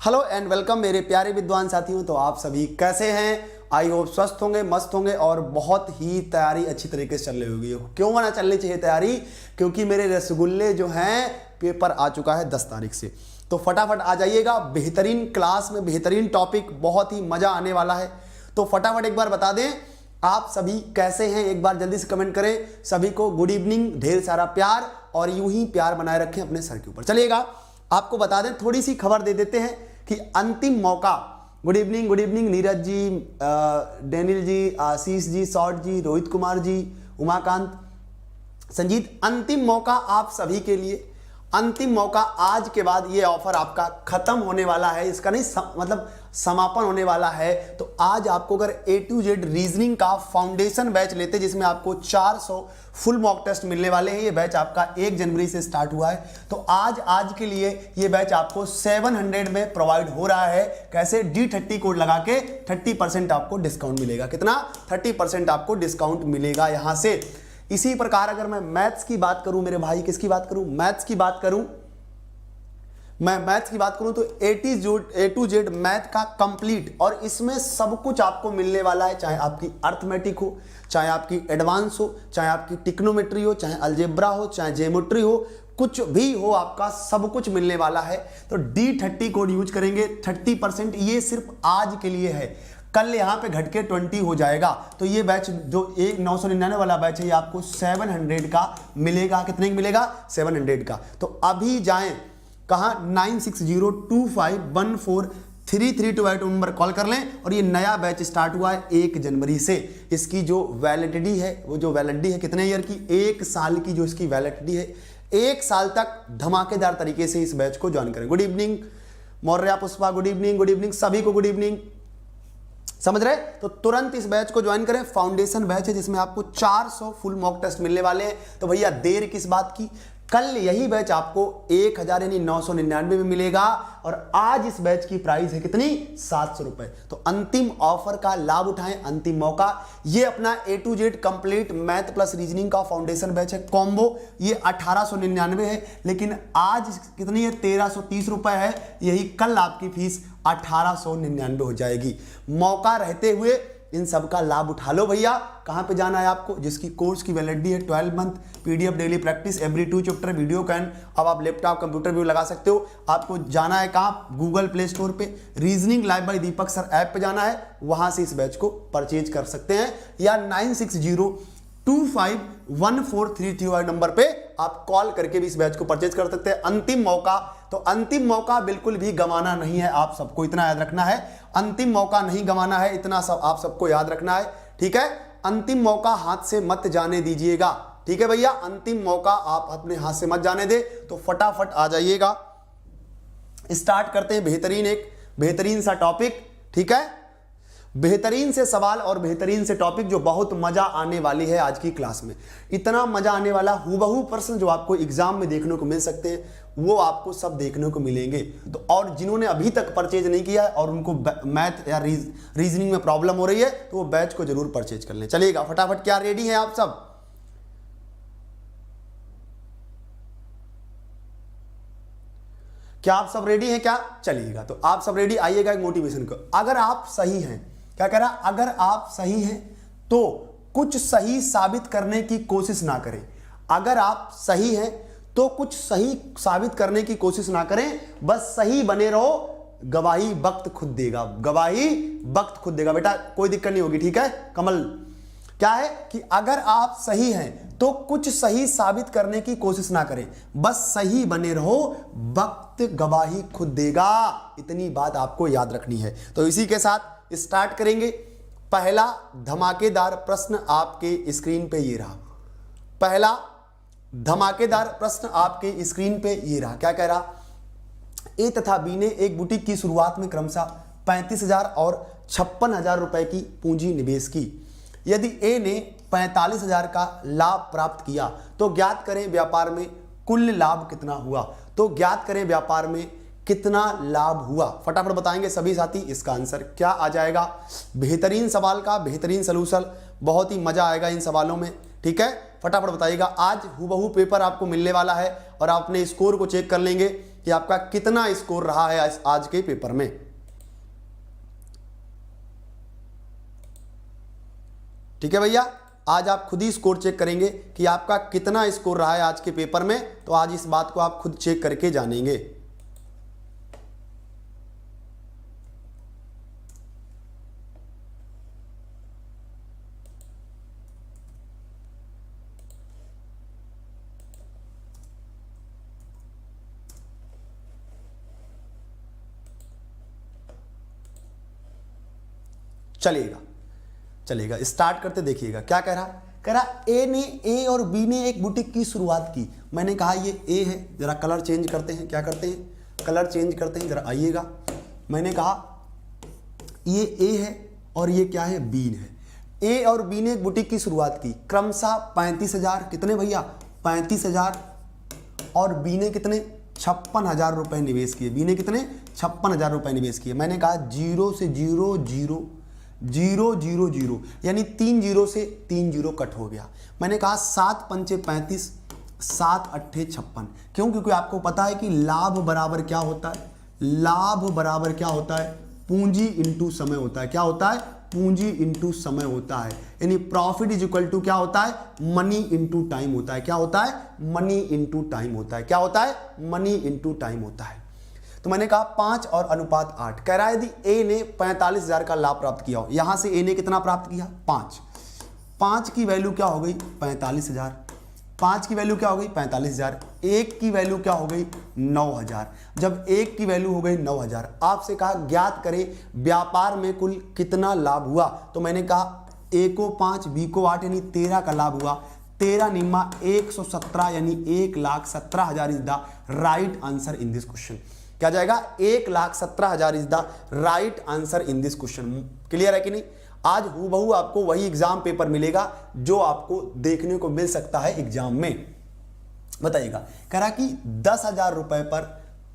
Hello and welcome मेरे प्यारे विद्वान साथियों। तो आप सभी कैसे हैं? आई होप स्वस्थ होंगे, मस्त होंगे और बहुत ही तैयारी अच्छी तरीके से चल रही होगी। क्यों ना चलनी चाहिए तैयारी? क्योंकि मेरे रसगुल्ले जो हैं पेपर आ चुका है 10 तारीख से। तो फटाफट आ जाइएगा, बेहतरीन क्लास में बेहतरीन टॉपिक, बहुत ही मजा आने वाला है। तो फटाफट एक बार बता दें आप सभी कैसे हैं, एक बार जल्दी से कमेंट करें। सभी को गुड इवनिंग, ढेर सारा प्यार और यूं ही प्यार बनाए रखें अपने सर के ऊपर। चलिएगा आपको बता दें, थोड़ी सी खबर दे देते हैं कि अंतिम मौका। Good evening Neeraj ji, Daniel जी, आशीष जी, शॉर्ट जी, रोहित कुमार जी, उमाकांत, संजीत। अंतिम मौका आप सभी के लिए, अंतिम मौका। आज के बाद ये ऑफर आपका खत्म होने वाला है, इसका नहीं मतलब समापन होने वाला है। तो आज आपको अगर A to Z रीजनिंग का फाउंडेशन बैच लेते जिसमें आपको 400 फुल मॉक टेस्ट मिलने वाले हैं, ये बैच आपका 1 जनवरी से स्टार्ट हुआ है। तो आज के लिए ये बैच आपको 700 में प्रोवाइड हो रहा है। कैसे? D30 कोड लगा के 30% आपको डिस्काउंट मिलेगा। कितना? 30% आपको डिस्काउंट मिलेगा यहां से। इसी प्रकार अगर मैं मैथ्स की बात करूं मेरे भाई, किसकी बात करूं? मैथ्स की बात करूं, मैं मैथ्स की बात करूं तो A to Z मैथ का कंप्लीट, और इसमें सब कुछ आपको मिलने वाला है। चाहे आपकी अर्थमेटिक हो, चाहे आपकी एडवांस हो, चाहे आपकी टिक्नोमेट्री हो, चाहे अलजेब्रा हो, चाहे ज्योमेट्री हो, कुछ भी हो आपका सब कुछ मिलने वाला है। तो D30 कोड यूज करेंगे 30%। ये सिर्फ आज के लिए है, कल यहां पे घट के 20 हो जाएगा। तो ये बैच जो 999 वाला बैच है ये आपको 700 का मिलेगा। कितने का मिलेगा? 700 का। तो अभी जाएं कहां? 9602514332 नंबर कॉल कर लें। और ये नया बैच स्टार्ट हुआ है 1 जनवरी से। इसकी जो वैलिडिटी है, वो जो वैलिडिटी है कितने ईयर की? 1 साल की जो इसकी वैलिडिटी है। 1 साल तक धमाकेदार तरीके से इस बैच को ज्वाइन करें। Good evening Maurya Pushpa, good evening सभी को गुड इवनिंग। समझ रहे? तो तुरंत इस बैच को ज्वाइन करें। फाउंडेशन बैच है जिसमें आपको 400 फुल मॉक टेस्ट मिलने वाले हैं। तो भैया देर किस बात की? कल यही बैच आपको 1000 यानी 999 में मिलेगा, और आज इस बैच की प्राइस है कितनी? 700 रुपए। तो अंतिम ऑफर का लाभ उठाएं, अंतिम मौका। ये अपना A to Z complete math plus reasoning का फाउंडेशन बैच है कॉम्बो। ये 1899 है, लेकिन आज कितनी है? 1330 रुपए है। यही कल आपकी फीस 1899 हो जाएगी। मौका रहते हुए इन सब का लाभ उठा लो भैया। कहां पे जाना है आपको? जिसकी कोर्स की वैलिडिटी है 12 month, PDF daily practice, every 2 chapter, video can. अब आप लैपटॉप कंप्यूटर भी लगा सकते हो। आपको जाना है कहां? गूगल प्ले स्टोर पे रीजनिंग लाइव बाय दीपक सर ऐप पे जाना है, वहां से इस बैच को परचेज कर सकते हैं, या 9602514331 नंबर पे आप कॉल करके भी इस बैच को परचेज कर सकते हैं। अंतिम मौका, तो अंतिम मौका बिल्कुल भी गंवाना नहीं है। आप सबको इतना याद रखना है, अंतिम मौका नहीं गंवाना है, इतना सब आप सबको याद रखना है। ठीक है? अंतिम मौका हाथ से मत जाने दीजिएगा। ठीक है भैया? अंतिम मौका आप अपने हाथ से मत जाने दे। तो फटाफट आ जाइएगा, स्टार्ट करते हैं बेहतरीन सा टॉपिक। ठीक है? बेहतरीन से सवाल और बेहतरीन से टॉपिक, जो बहुत मजा आने वाली है आज की क्लास में। इतना मजा आने वाला, हूबहू प्रश्न जो आपको एग्जाम में देखने को मिल सकते हैं वो आपको सब देखने को मिलेंगे। तो और जिन्होंने अभी तक परचेज नहीं किया है और उनको मैथ या रीजनिंग में प्रॉब्लम हो रही है, तो वो बैच को जरूर परचेज कर लें। चलिएगा फटाफट, क्या रेडी हैं आप सब? क्या आप सब रेडी हैं क्या? चलिएगा, तो आप सब रेडी, आइएगा एक मोटिवेशन को। अगर आप सही हैं, क्या कह रहा? अगर आप सही हैं तो कुछ सही साबित करने की कोशिश ना करें। अगर आप सही हैं तो कुछ सही साबित करने की कोशिश ना करें, बस सही बने रहो। गवाही वक्त खुद देगा, गवाही वक्त खुद देगा बेटा, कोई दिक्कत नहीं होगी। ठीक है कमल? क्या है कि अगर आप सही हैं तो कुछ सही साबित करने की कोशिश ना करें, बस सही बने रहो, वक्त गवाही खुद देगा। इतनी बात आपको याद रखनी है। तो इसी के साथ स्टार्ट करेंगे। पहला धमाकेदार प्रश्न आपके स्क्रीन पे ये रहा। पहला धमाकेदार प्रश्न आपके स्क्रीन पे ये रहा। क्या कह रहा? ए तथा बी ने एक बुटीक की शुरुआत में क्रमशः 35,000 और 56,000 रुपए की पूंजी निवेश की। यदि ए ने 45,000 का लाभ प्राप्त किया तो ज्ञात करें व्यापार में कुल लाभ कितना हुआ। तो ज्ञात करें व्यापार में कितना लाभ हुआ। फटाफट बताएंगे सभी साथी इसका आंसर क्या आ जाएगा। बेहतरीन सवाल का बेहतरीन सलूशन, बहुत ही मजा आएगा इन सवालों में। ठीक है, फटाफट बताइएगा। आज हूबहू पेपर आपको मिलने वाला है और आप अपने स्कोर को चेक कर लेंगे कि आपका कितना स्कोर रहा है आज के पेपर में। ठीक है भैया, आज आप खुद ही स्कोर चेक करेंगे कि आपका कितना स्कोर रहा है आज के पेपर में, तो आज इस बात को आप खुद चेक करके जानेंगे। चलेगा, स्टार्ट करते, देखिएगा क्या कह रहा ए और बी ने एक बुटीक की शुरुआत की। मैंने कहा ये ए है, जरा कलर चेंज करते हैं, क्या करते हैं, कलर चेंज करते हैं, जरा आइएगा। मैंने कहा ये ए है और ये क्या है, बी है। ए और बी ने एक बुटीक की शुरुआत की, क्रमशः 35,000, कितने भैया, 35,000, और बी ने कितने, 56,000 रुपए निवेश किए। बी ने कितने, 56,000 रुपए निवेश किए। मैंने कहा 0 से 0 0 0 0 0, यानी 3 0 से 3 0 कट हो गया। मैंने कहा 7 पंचे 35, 7 अट्ठे 56। क्यों, क्योंकि आपको पता है कि लाभ बराबर क्या होता है, लाभ बराबर क्या होता है, पूंजी इंटू समय होता है। क्या होता है, पूंजी इंटू समय होता है। यानी प्रॉफिट इज इक्वल टू क्या होता है, मनी इंटू टाइम होता है। क्या होता है, मनी इंटू टाइम होता है। क्या होता है, मनी इंटू टाइम होता है। तो मैंने कहा 5 और अनुपात 8। कह रहा है यदि ए ने 45,000 का लाभ प्राप्त किया हो, यहां से ए ने कितना प्राप्त किया, 5। 5 की वैल्यू क्या हो गई, 45,000। 5 की वैल्यू क्या हो गई, 45,000। 1 की वैल्यू क्या हो गई, 9,000। जब 1 की वैल्यू हो गई 9,000, आपसे कहा ज्ञात करें व्यापार में कुल कितना लाभ हुआ। तो मैंने कहा ए को 5, बी को 8, यानी 13 का लाभ हुआ। 13 निम्मा 117, यानी 1,17,000 is the right answer in this question. क्या जाएगा, 1,17,000 is the right answer in this question. Clear है कि नहीं। आज हूबहू आपको वही एग्जाम पेपर मिलेगा जो आपको देखने को मिल सकता है एग्जाम में। बताइएगा, कह रहा कि 10,000 रुपए पर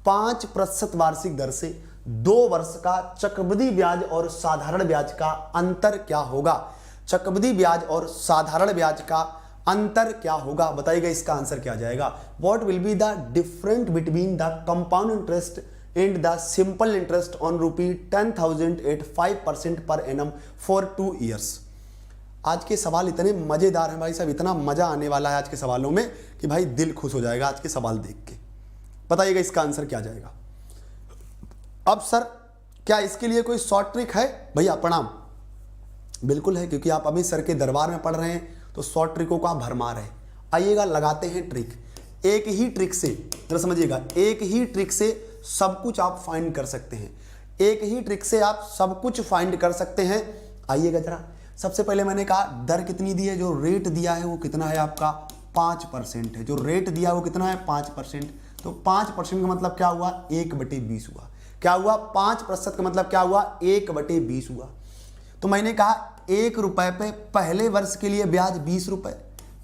5% वार्षिक दर से 2 वर्ष का चक्रवृद्धि ब्याज और साधारण ब्याज का अंतर क्या होगा। चक्रवृद्धि ब्याज और साधारण ब्याज का अंतर क्या होगा, बताइएगा इसका आंसर क्या जाएगा। What will be the difference between the compound interest and the simple interest on ₹10,000 at 5% per annum for 2 years। आज के सवाल इतने मजेदार हैं भाई साहब, इतना मजा आने वाला है आज के सवालों में कि भाई दिल खुश हो जाएगा आज के सवाल देख के। बताइएगा इसका आंसर क्या जाएगा। अब सर क्या इसके लिए कोई शॉर्ट ट्रिक है, भैया प्रणाम, बिल्कुल है, क्योंकि आप अमित सर के दरबार में पढ़ रहे हैं तो शॉर्ट ट्रिकों का भरमार है। आइएगा लगाते हैं ट्रिक। एक ही ट्रिक से, जरा समझिएगा, एक ही ट्रिक से सब कुछ आप फाइंड कर सकते हैं। एक ही ट्रिक से आप सब कुछ फाइंड कर सकते हैं। आइएगा जरा, सबसे पहले मैंने कहा दर कितनी दी है, जो रेट दिया है वो कितना है आपका 5% है। जो रेट दिया है वो कितना है 5%। तो 5% का मतलब क्या हुआ, 1/20 हुआ। क्या हुआ, 5% का मतलब क्या हुआ, 1/20 हुआ। तो मैंने कहा 1 रुपए पे पहले वर्ष के लिए ब्याज 20 रुपए,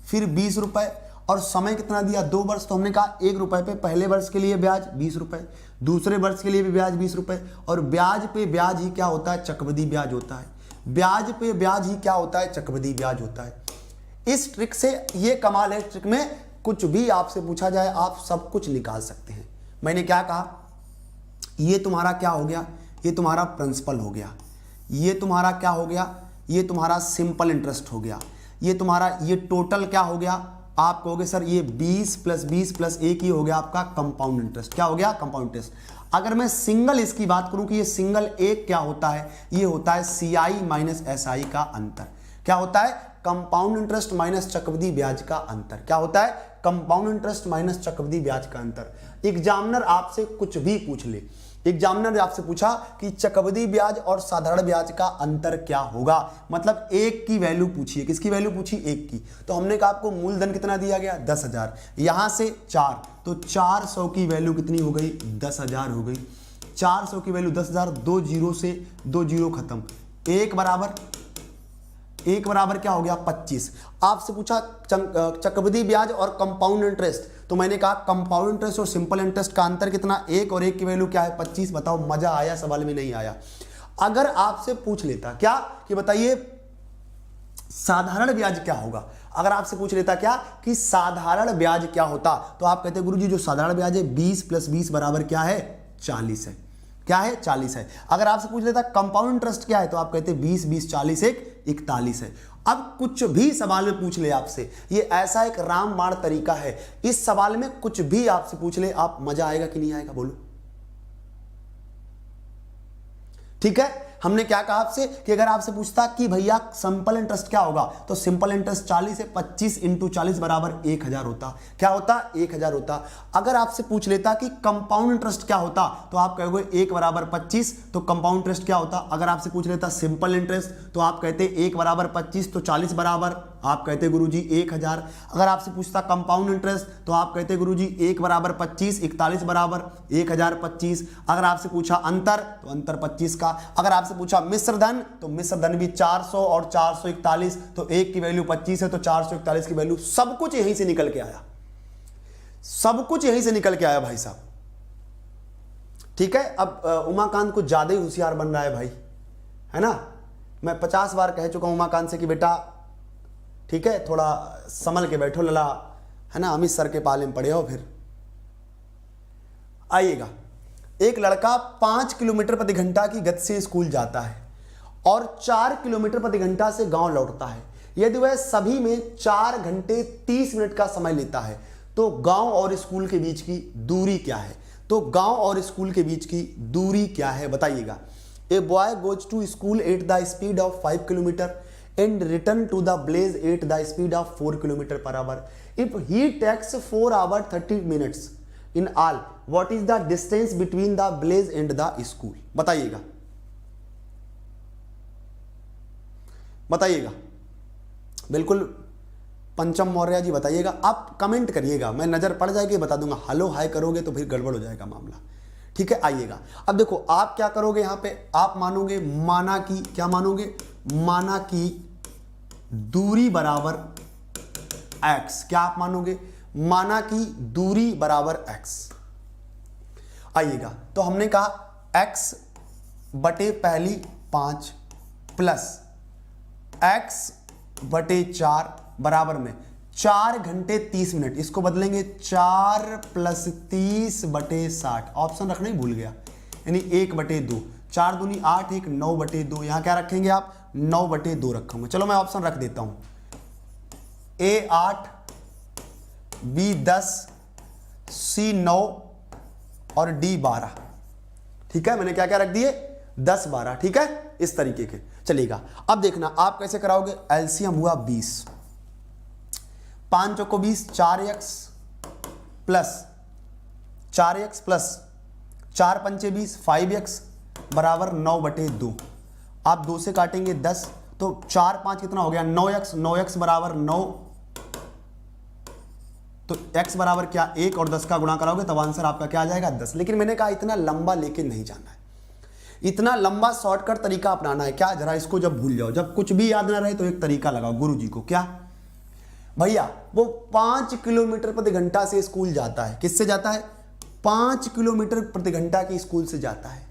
फिर 20 रुपए, और समय कितना दिया, 2 वर्ष। तो हमने कहा 1 रुपए पे पहले वर्ष के लिए ब्याज 20 रुपए, दूसरे वर्ष के लिए भी ब्याज 20 रुपए, और ब्याज पे ब्याज ही क्या होता है, चक्रवृद्धि ब्याज होता है। ब्याज पे ब्याज ही क्या होता है, चक्रवृद्धि ब्याज होता है। इस ट्रिक से ये कमाल है, ट्रिक में कुछ भी आपसे पूछा जाए आप सब कुछ निकाल सकते हैं। मैंने क्या कहा, ये तुम्हारा क्या हो गया, ये तुम्हारा प्रिंसिपल हो गया, ये तुम्हारा क्या हो गया, ये तुम्हारा सिंपल इंटरेस्ट हो गया, ये तुम्हारा ये टोटल क्या हो गया, आप कहोगे सर ये 20 + 20 + 1 ही हो गया आपका कंपाउंड इंटरेस्ट। क्या हो गया, कंपाउंड इंटरेस्ट। अगर मैं सिंगल इसकी बात करूं कि ये सिंगल एक क्या होता है, ये होता है CI - SI का अंतर। क्या होता है, कंपाउंड इंटरेस्ट माइनस चक्रवृद्धि ब्याज का अंतर। क्या होता है, कंपाउंड इंटरेस्ट माइनस चक्रवृद्धि ब्याज का अंतर। एग्जामिनर आपसे कुछ भी पूछ ले, एग्जामिनर ने आपसे पूछा कि चक्रवृद्धि ब्याज और साधारण ब्याज का अंतर क्या होगा, मतलब 1 की वैल्यू पूछिए। किसकी वैल्यू पूछी, 1 की। तो हमने कहा आपको मूलधन कितना दिया गया, 10,000, यहां से 4, तो 400 की वैल्यू कितनी हो गई, 10,000 हो गई। 400 की वैल्यू 10,000, 2 0 से 2 0 खत्म, 1 बराबर क्या हो गया, 25। आपसे पूछा चक्रवृद्धि ब्याज और कंपाउंड इंटरेस्ट, तो मैंने कहा कंपाउंड इंटरेस्ट और सिंपल इंटरेस्ट का अंतर कितना, 1 और 1 की वैल्यू क्या है, 25। बताओ मजा आया सवाल में, नहीं आया। अगर आपसे पूछ लेता क्या कि बताइए साधारण ब्याज क्या होगा, अगर आपसे पूछ लेता क्या कि साधारण ब्याज क्या होता, तो आप कहते गुरुजी जो साधारण ब्याज है 20 + 20 बराबर क्या है 40 है। क्या है 40 है। अगर आपसे पूछ लेता कंपाउंड इंटरेस्ट क्या है, तो आप कहते 20 20 40 1 41 है। अब कुछ भी सवाल में पूछ ले आपसे, ये ऐसा एक रामबाण तरीका है, इस सवाल में कुछ भी आपसे पूछ ले, आप मजा आएगा कि नहीं आएगा बोलो। ठीक है, हमने क्या कहा आपसे कि अगर आपसे पूछता कि भैया सिंपल इंटरेस्ट क्या होगा, तो सिंपल इंटरेस्ट 40 है, 25 × 40 बराबर 1000 होता। क्या होता 1000 होता। अगर आपसे पूछ लेता कि कंपाउंड इंटरेस्ट क्या होता, तो आप कहोगे 1 = 25, तो कंपाउंड इंटरेस्ट क्या होता। अगर आपसे पूछ लेता सिंपल इंटरेस्ट, तो आप कहते 1 = 25, तो 40 बराबर आप कहते गुरुजी 1000। अगर आपसे पूछता कंपाउंड इंटरेस्ट, तो आप कहते गुरुजी 1 = 25, 41 बराबर 1025। अगर आपसे पूछा अंतर, तो अंतर 25 का। अगर आपसे पूछा मिश्र धन, तो मिश्र धन भी 400 और 441, तो 1 की वैल्यू 25 है, तो 441 की वैल्यू। सब कुछ यहीं से निकल के आया, सब कुछ यहीं से निकल के आया भाई साहब। ठीक है, अब उमाकांत कुछ ज्यादा ही होशियार बन रहा है भाई, है ना। मैं 50 बार कह चुका हूं उमाकांत से कि बेटा ठीक है थोड़ा संभल के बैठो लला, है ना, अमित सर के पाले में पड़े हो। फिर आइएगा, एक लड़का 5 किलोमीटर प्रति घंटा की गति से स्कूल जाता है और 4 किलोमीटर प्रति घंटा से गांव लौटता है। यदि वह सभी में 4 घंटे 30 मिनट का समय लेता है, तो गांव और स्कूल के बीच की दूरी क्या है। तो गांव और स्कूल के बीच की दूरी क्या है बताइएगा। A boy goes to school at the speed of 5 kilometre and return to the blaze at the speed of 4 km/h. If he takes 4 hours 30 minutes in all, what is the distance between the blaze and the school? बताइएगा, बताइएगा, बिल्कुल पंचम मौर्य जी बताइएगा। आप comment करिएगा, मैं नजर पड़ जाएगी बता दूंगा। हेलो हाय करोगे तो फिर गड़बड़ हो जाएगा मामला। ठीक है, आइएगा। अब देखो आप क्या करोगे, यहां पे आप मानोगे माना की, क्या मानोगे, माना की दूरी बराबर x। क्या आप मानोगे, माना की दूरी बराबर x। आइएगा, तो हमने कहा x बटे पहली 5 प्लस x बटे 4 बराबर में 4 घंटे 30 मिनट। इसको बदलेंगे 4 + 30 बटे 60। ऑप्शन रखना ही भूल गया, यानी 1/2। 4 दूनी 8, 1 9/2। यहां क्या रखेंगे आप, 9/2 रखूंगा। चलो मैं ऑप्शन रख देता हूं, A 8, B 10, C 9 और D 12। ठीक है, मैंने क्या क्या रख दिए 10 12। ठीक है, इस तरीके के चलेगा। अब देखना आप कैसे कराओगे। एलसीएम हुआ 20, 5 चौको 20, 4x प्लस 4x प्लस 4 पंचे 20, 5x बराबर 9/2। आप 2 से काटेंगे 10, तो 4 5 कितना हो गया 9x। 9x बराबर 9, तो x बराबर क्या 1 और 10 का गुणा कराओगे तब आंसर आपका क्या आ जाएगा 10। लेकिन मैंने कहा इतना लंबा लेके नहीं जाना है, इतना लंबा शॉर्टकट तरीका अपनाना है। क्या जरा इसको जब भूल जाओ, जब कुछ भी याद ना रहे तो एक तरीका लगाओ गुरुजी को। क्या भैया, वो 5 किलोमीटर प्रति घंटा से स्कूल जाता है। किससे जाता है, 5 किलोमीटर प्रति घंटा की स्कूल से जाता है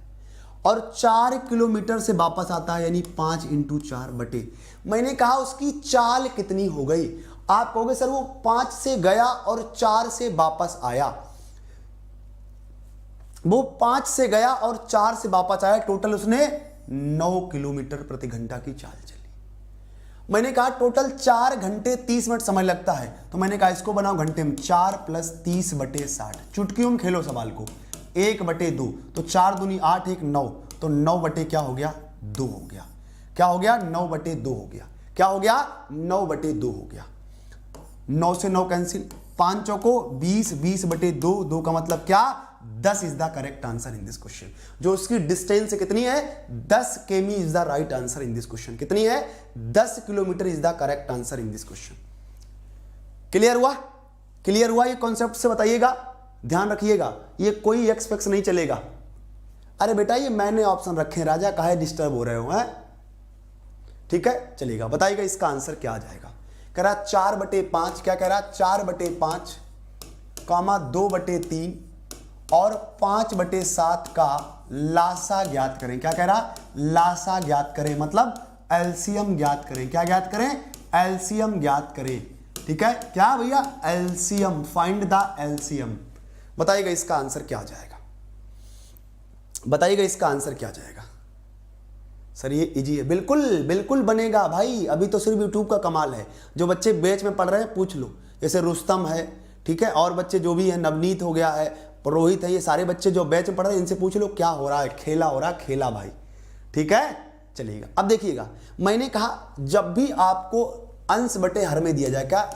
और 4 किलोमीटर से वापस आता है, यानी 5 × 4 बटे। मैंने कहा उसकी चाल कितनी हो गई। आप कहोगे सर वो 5 से गया और 4 से वापस आया। वो 5 से गया और 4 से वापस आया, टोटल उसने 9 किलोमीटर प्रति घंटा की चाल चली। मैंने कहा टोटल 4 घंटे 30 मिनट समय लगता है, तो मैंने कहा इसको बनाओ घंटे में। 4 + 30 बटे 60। चुटकियों में खेलो सवाल को, 1/2। तो 4 दूनी 8, 1 9, तो 9 बटे क्या हो गया 2 हो गया। क्या हो गया 9/2 हो गया। क्या हो गया 9/2 हो गया। 9 से 9 कैंसिल, 5 चौको 20, 20/2। 2 का मतलब क्या 10 is the correct answer in this question. जो उसकी डिस्टेंस कितनी है 10 किमी is the right answer in this question. कितनी है 10 kilometre is the correct answer in this question. Clear हुआ, क्लियर हुआ। ये कॉन्सेप्ट से बताइएगा, ध्यान रखिएगा, ये कोई एक्सपेक्ट नहीं चलेगा। अरे बेटा ये मैंने ऑप्शन रखे राजा, काहे डिस्टर्ब हो रहे हो हैं। ठीक है, चलेगा, बताइएगा इसका आंसर क्या आ जाएगा। कह रहा 4/5, क्या कह रहा 4/5 कामा 2/3 और 5/7 का लासा ज्ञात करें। क्या कह रहा लासा ज्ञात करें, मतलब एलसीएम ज्ञात करें। क्या ज्ञात करें, एलसीएम ज्ञात करें। ठीक है, क्या भैया, एलसीएम, फाइंड द एलसीएम। बताइएगा इसका आंसर क्या आ जाएगा, बताइएगा इसका आंसर क्या आ जाएगा। सर ये इजी है, बिल्कुल बिल्कुल बनेगा भाई, अभी तो सिर्फ यूट्यूब का कमाल है। जो बच्चे बैच में पढ़ रहे हैं पूछ लो, जैसे रुस्तम है, ठीक है, और बच्चे जो भी है, नवनीत हो गया है, पुरोहित है, ये सारे बच्चे जो बैच में पढ़ रहे हैं इनसे पूछ लो क्या हो रहा है, खेला हो रहा है, खेला भाई, ठीक है। चलिएगा अब देखिएगा, मैंने कहा जब भी आपको अंश बटे हर में दिया जाए, क्या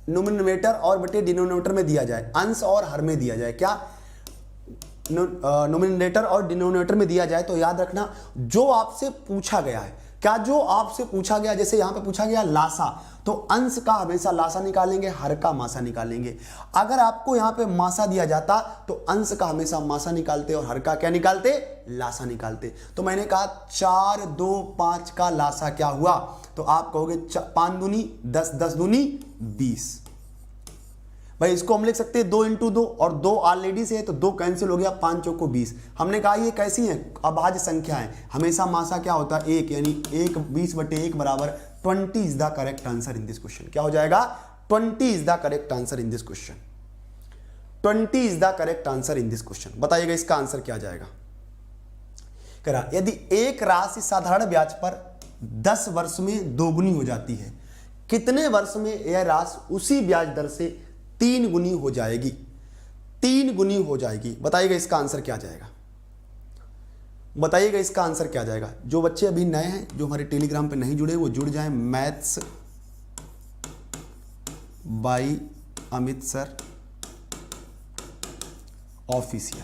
नोमिनेटर और बटे डिनोमिनेटर में दिया जाए, अंश और हर में दिया जाए, क्या नोमिनेटर और डिनोमिनेटर में दिया जाए, तो याद रखना जो आपसे पूछा गया है, क्या जो आपसे पूछा गया, जैसे यहां पे पूछा गया लासा, तो अंश का हमेशा लासा निकालेंगे, हर का मासा निकालेंगे। अगर आपको यहां पे मासा दिया जाता तो अंश का हमेशा मासा निकालते और हर का क्या निकालते, लासा निकालते। तो मैंने कहा 4 2 5 का लासा क्या हुआ, तो आप कहोगे 5 दूनी 10, 10 दूनी 20। भाई इसको हम लिख सकते हैं 2 × 2, और 2 ऑलरेडी से है तो 2 कैंसिल हो गया, 5 चौको 20। हमने कहा ये कैसी है, अभाज्य संख्या है, हमेशा मासा क्या होता है 1, यानी 1 20/1 बराबर 20 is the correct answer in this question. क्या हो जाएगा, 20 is the correct answer in this question, 20 is the correct answer in this question. बताइएगा इसका आंसर क्या आ जाएगा। कह रहा यदि एक राशि साधारण ब्याज पर 10 वर्ष में दोगुनी हो जाती है, कितने वर्ष में यह राशि उसी ब्याज दर से 3 गुनी हो जाएगी, 3 गुनी हो जाएगी। बताइएगा इसका आंसर क्या आ जाएगा, बताइएगा इसका आंसर क्या आ जाएगा। जो बच्चे अभी नए हैं, जो हमारे टेलीग्राम पे नहीं जुड़े, वो जुड़ जाएं, maths by Amit sir official.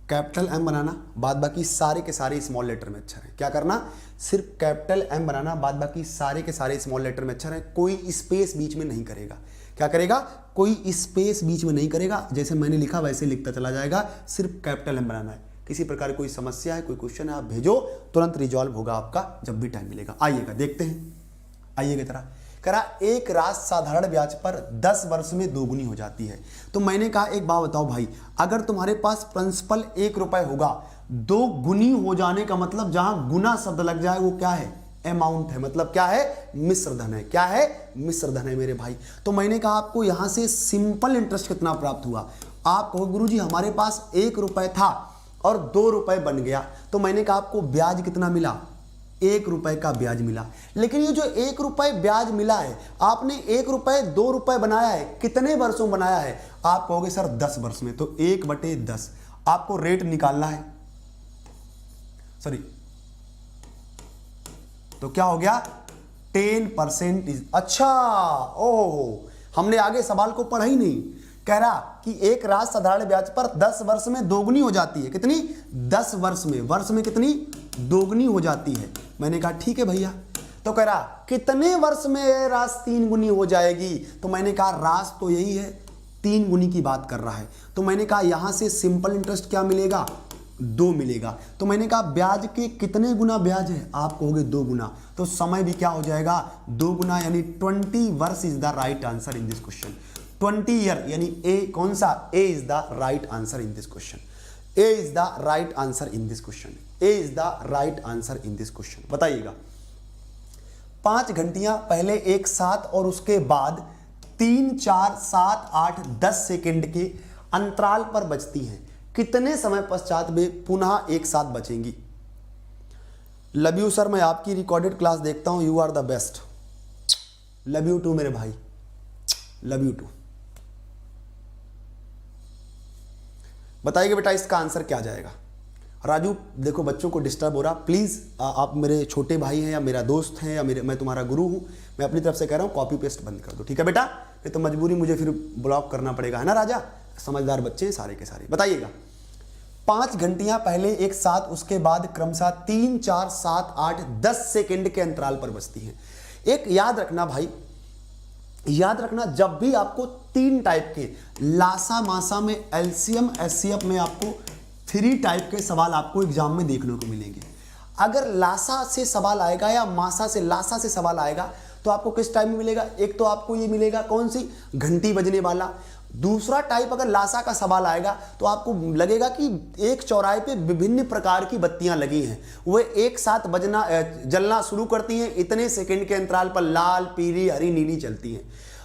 Capital M बनाना, बाद बाकी सारे के सारे स्मॉल लेटर में अच्छा है। क्या करना, सिर्फ कैपिटल एम बनाना, बाद बाकी सारे के सारे स्मॉल लेटर में अच्छा है। कोई स्पेस बीच में नहीं करेगा। क्या करेगा, कोई स्पेस बीच में नहीं करेगा, जैसे मैंने लिखा वैसे लिखता चला जाएगा, सिर्फ कैपिटल एम बनाना है। किसी प्रकार कोई समस्या है, कोई क्वेश्चन है, आप भेजो, तुरंत रिजॉल्व होगा आपका जब भी टाइम मिलेगा। आइएगा देखते हैं, आइएगा तरह करा एक राशि साधारण ब्याज पर 10 वर्ष में दोगुनी हो जाती है। तो मैंने कहा एक बात बताओ भाई, अगर तुम्हारे पास प्रिंसिपल 1 रुपए होगा, 2 गुनी हो जाने का मतलब जहां गुना शब्द लग जाए वो क्या है, अमाउंट है, मतलब क्या है, मिश्र धन है। क्या है, मिश्र धन है मेरे भाई। तो मैंने कहा आपको यहां से सिंपल इंटरेस्ट कितना प्राप्त हुआ। आप कहो गुरुजी हमारे पास 1 रुपए था और 2 रुपए बन गया, तो मैंने कहा आपको ब्याज कितना मिला, 1 रुपए का ब्याज मिला। लेकिन ये जो 1 रुपए ब्याज मिला है, आपने 1 रुपए 2 रुपए बनाया है, कितने वर्षों में बनाया है, आप कहोगे सर 10 वर्ष में। तो 1/10 आपको रेट निकालना है, सॉरी, तो क्या हो गया 10%। अच्छा, ओह, हमने आगे सवाल को पढ़ा ही नहीं। कह रहा कि एक राशि साधारण ब्याज पर 10 वर्ष में दोगुनी हो जाती है। कितनी, 10 वर्ष में कितनी, दोगुनी हो जाती है। मैंने कहा ठीक है भैया। तो कह रहा कितने वर्ष में यह राशि 3 गुनी हो जाएगी। तो मैंने कहा राशि तो यही है, 3 गुनी की बात कर रहा है। तो मैंने कहा यहां से सिंपल इंटरेस्ट क्या मिलेगा, 2 मिलेगा। तो मैंने कहा ब्याज के कितने गुना ब्याज है, आप कहोगे 2 गुना। तो समय भी क्या हो जाएगा, 2 गुना, यानी 20 वर्ष is the right answer in this question. 20 year, यानी ए कौन सा, A is the right answer in this question. A is the right answer in this question. A is the right answer in this question. बताइएगा 5 घंटियां पहले एक साथ और उसके बाद 3 4 7 8 10 सेकेंड के अंतराल पर बजती हैं, कितने समय पश्चात वे पुनः एक साथ बचेंगी। लव यू सर, मैं आपकी रिकॉर्डेड क्लास देखता हूं, you are the best. Love you too मेरे भाई, लव यू टू। बताइए बेटा इसका आंसर क्या आ जाएगा। राजू देखो बच्चों को डिस्टर्ब हो रहा, प्लीज आप मेरे छोटे भाई हैं या मेरा दोस्त हैं या मैं तुम्हारा गुरु हूं, मैं अपनी तरफ से कह रहा हूं कॉपी पेस्ट बंद कर दो, ठीक है बेटा, नहीं तो मजबूरी मुझे फिर ब्लॉक करना पड़ेगा, है ना राजा। समझदार बच्चे हैं सारे के सारे। बताइएगा 5 घंटियां पहले एक साथ उसके बाद क्रमशः 3 4 7 8 10 सेकेंड के अंतराल पर बजती हैं। एक याद रखना भाई, याद रखना जब भी आपको 3 टाइप के लासा मासा में, एलसीएम एचसीएफ में आपको 3 टाइप के सवाल आपको एग्जाम में देखने को मिलेंगे। अगर लासा से सवाल आएगा या मासा से, लासा से सवाल आएगा तो आपको किस टाइम में मिलेगा, एक तो आपको ये मिलेगा कौन सी, घंटी बजने वाला, दूसरा टाइप अगर लासा का सवाल आएगा तो आपको लगेगा कि एक चौराहे पे विभिन्न प्रकार की बत्तियां लगी हैं, वे एक साथ जलना शुरू करती हैं, इतने सेकंड के अंतराल पर लाल, पीली, हरी, नीली चलती हैं।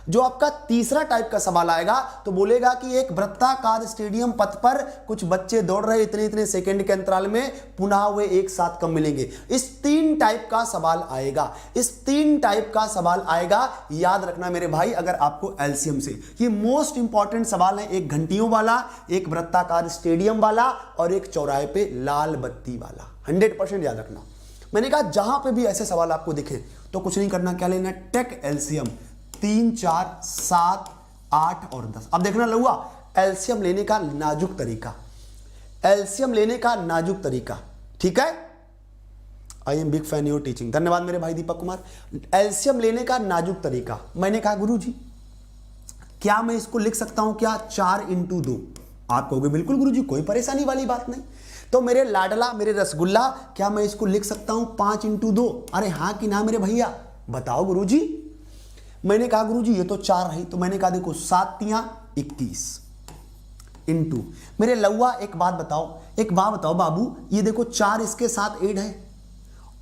जो आपका तीसरा टाइप का सवाल आएगा तो बोलेगा कि एक वृत्ताकार स्टेडियम पथ पर कुछ बच्चे दौड़ रहे इतने इतने सेकंड के अंतराल में, पुनः वे एक साथ कब मिलेंगे। इस 3 टाइप का सवाल आएगा, इस 3 टाइप का सवाल आएगा। याद रखना मेरे भाई, अगर आपको एलसीएम से, ये मोस्ट इंपॉर्टेंट सवाल है, एक घंटियों वाला, एक वृत्ताकार स्टेडियम वाला और एक चौराहे पे लाल बत्ती वाला। 100% याद रखना। मैंने कहा जहां पे भी ऐसे सवाल आपको दिखे तो कुछ नहीं करना, क्या लेना, टेक एलसीएम 3, 4, 7, 8 और 10। अब देखना लहुआ, एलसीएम लेने का नाजुक तरीका, एलसीएम लेने का नाजुक तरीका, ठीक है। I am big fan your teaching, धन्यवाद मेरे भाई दीपक कुमार। एलसीएम लेने का नाजुक तरीका, मैंने कहा गुरुजी क्या मैं इसको लिख सकता हूं क्या 4 × 2? आप कहोगे बिल्कुल गुरुजी, कोई परेशानी वाली बात नहीं। तो मेरे लाडला, मेरे रसगुल्ला, क्या मैं इसको लिख सकता हूं 5 × 2? अरे हाँ कि ना मेरे भैया, बताओ गुरुजी। मैंने कहा गुरुजी ये तो 4 है, तो मैंने कहा देखो 7 × 21 इंटू, मेरे लौआ एक बात बताओ बाबू, ये देखो 4 इसके साथ 8 है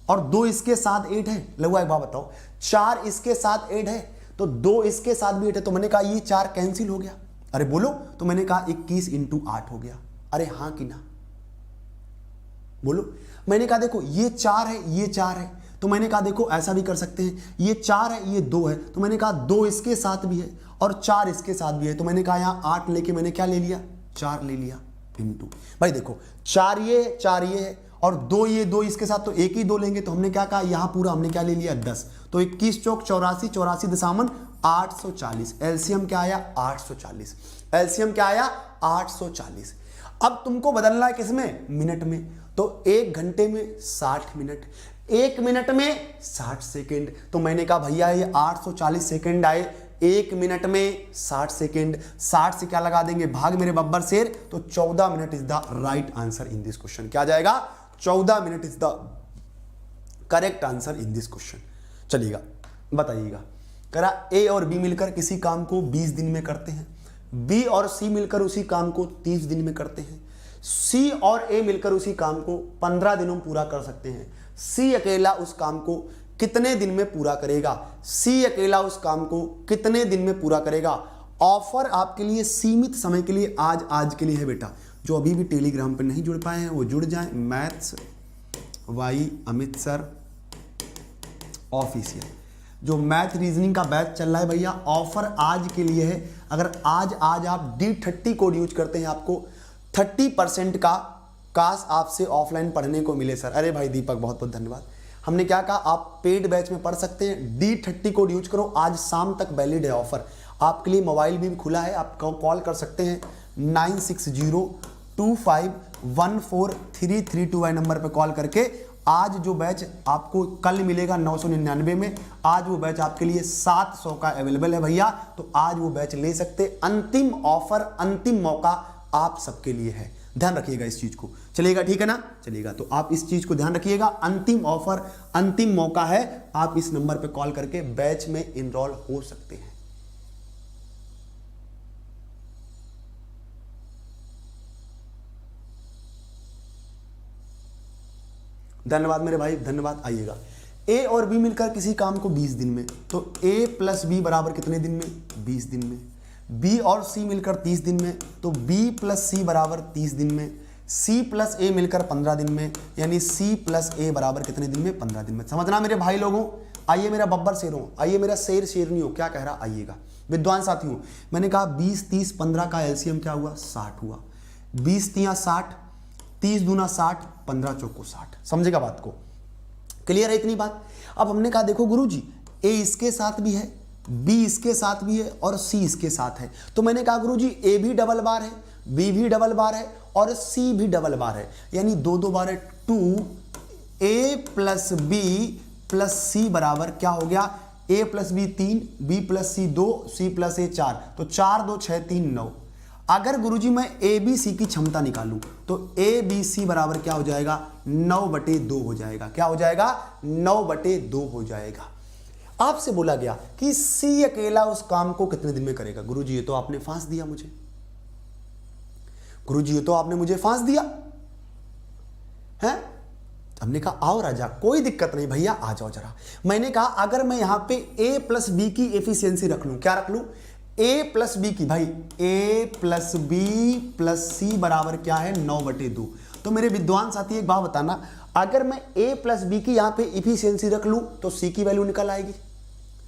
और 2 इसके साथ 8 है। लौआ एक बात बताओ, 4 इसके साथ 8 है तो 2 इसके साथ भी 8 है, तो मैंने कहा ये 4 कैंसिल हो गया। अरे बोलो, तो मैंने कहा 21 × 8 हो गया। अरे हाँ कि ना, बोलो। मैंने कहा देखो ये 4 है, ये 4 है, तो मैंने कहा देखो ऐसा भी कर सकते हैं, ये 4 है, ये 2 है, तो मैंने कहा 2 इसके साथ भी है और 4 इसके साथ भी है, तो मैंने कहा यहाँ 8 लेके मैंने क्या ले लिया, 4 ले लिया इंटू। भाई देखो 4 ये है और 2 ये 2 इसके साथ, तो एक ही 2 लेंगे, तो हमने क्या कहा यहाँ पूरा हमने क्या ले लिया 10, तो 21 चौक 84, 84 दशामन 840। एलसीएम क्या आया 840, एलसीएम क्या आया 840। अब तुमको बदलना है किसमें, मिनट में, तो 1 घंटे में 60 मिनट, 1 मिनट में 60 सेकेंड। तो मैंने कहा भैया ये 840 सेकेंड आए, 1 मिनट में 60 सेकेंड, 60 से क्या लगा देंगे भाग मेरे बब्बर शेर, तो 14 minute is the right answer in this question. क्या जाएगा, 14 minute is the correct answer in this question. चलिएगा बताइएगा, करा ए और बी मिलकर किसी काम को 20 दिन में करते हैं, बी और सी मिलकर उसी काम को 30 दिन में करते हैं, सी और ए मिलकर उसी काम को 15 दिनों में पूरा कर सकते हैं। सी अकेला उस काम को कितने दिन में पूरा करेगा, सी अकेला उस काम को कितने दिन में पूरा करेगा। ऑफर आपके लिए सीमित समय के लिए आज के लिए है बेटा। जो अभी भी टेलीग्राम पर नहीं जुड़ पाए हैं वो जुड़ जाएं, maths Y Amit sir official. जो मैथ रीजनिंग का बैच चल रहा है भैया, ऑफर आज के लिए है। अगर आज आप D30 कोड यूज करते हैं आपको 30% का काश आपसे ऑफलाइन पढ़ने को मिले सर। अरे भाई दीपक बहुत बहुत धन्यवाद। हमने क्या कहा, आप पेड बैच में पढ़ सकते हैं, D30 कोड यूज करो, आज शाम तक वैलिड है ऑफर। आपके लिए मोबाइल भी खुला है, आप कॉल कर सकते हैं 9602514332 नंबर पर कॉल करके। आज जो बैच आपको कल मिलेगा 999 में, आज वो बैच आपके लिए 700 का अवेलेबल है भैया, तो आज वो बैच ले सकते। अंतिम ऑफर, अंतिम मौका आप सबके लिए है, ध्यान रखिएगा इस चीज को। चलेगा, ठीक है ना, चलेगा। तो आप इस चीज को ध्यान रखिएगा, अंतिम ऑफर, अंतिम मौका है, आप इस नंबर पे कॉल करके बैच में इनरोल हो सकते हैं। धन्यवाद मेरे भाई, धन्यवाद। आइएगा, ए और बी मिलकर किसी काम को 20 दिन में, तो ए प्लस बी बराबर कितने दिन में, 20 दिन में। बी और सी मिलकर 30 दिन में, तो बी प्लस सी बराबर 30 दिन में। सी प्लस ए मिलकर 15 दिन में, यानी सी प्लस ए बराबर कितने दिन में, 15 दिन में। समझना मेरे भाई लोगों। आइए मेरा बब्बर शेरों, आइए मेरा शेर शेरनी हो, क्या कह रहा, आइएगा विद्वान साथियों। मैंने कहा 20 30 15 का एलसीएम क्या हुआ, 60 हुआ। 20 तिया 60, 30 दूना 60, 15 चौको 60। समझेगा बात को, क्लियर है इतनी बात। अब हमने कहा देखो गुरुजी, ए इसके साथ भी है, बी इसके साथ भी है और सी इसके साथ है, तो मैंने कहा गुरुजी ए भी डबल बार है, बी भी डबल बार है और सी भी डबल बार है, यानी 2 बार है 2। ए प्लस बी प्लस सी बराबर क्या हो गया, ए प्लस बी 3, बी प्लस सी 2, सी प्लस ए 4, तो 4 2 6 3 9। अगर गुरुजी मैं ए बी सी की क्षमता निकालूं तो ए बी सी बराबर क्या हो जाएगा, 9/2 हो जाएगा। क्या हो जाएगा, 9/2 हो जाएगा। आपसे बोला गया कि सी अकेला उस काम को कितने दिन में करेगा। गुरुजी ये तो आपने फांस दिया मुझे, गुरुजी ये तो आपने मुझे फांस दिया है। हमने कहा आओ राजा, कोई दिक्कत नहीं भैया, आ जाओ जरा। मैंने कहा अगर मैं यहां पे a प्लस बी की एफिशिएंसी रख लूं, क्या रख लूं? a प्लस बी की, भाई a प्लस बी प्लस सी बराबर क्या है? 9/2। तो मेरे विद्वान साथी एक बात बताना, अगर मैं a प्लस बी की यहां पे एफिशिएंसी रख लूं तो c की वैल्यू निकल आएगी।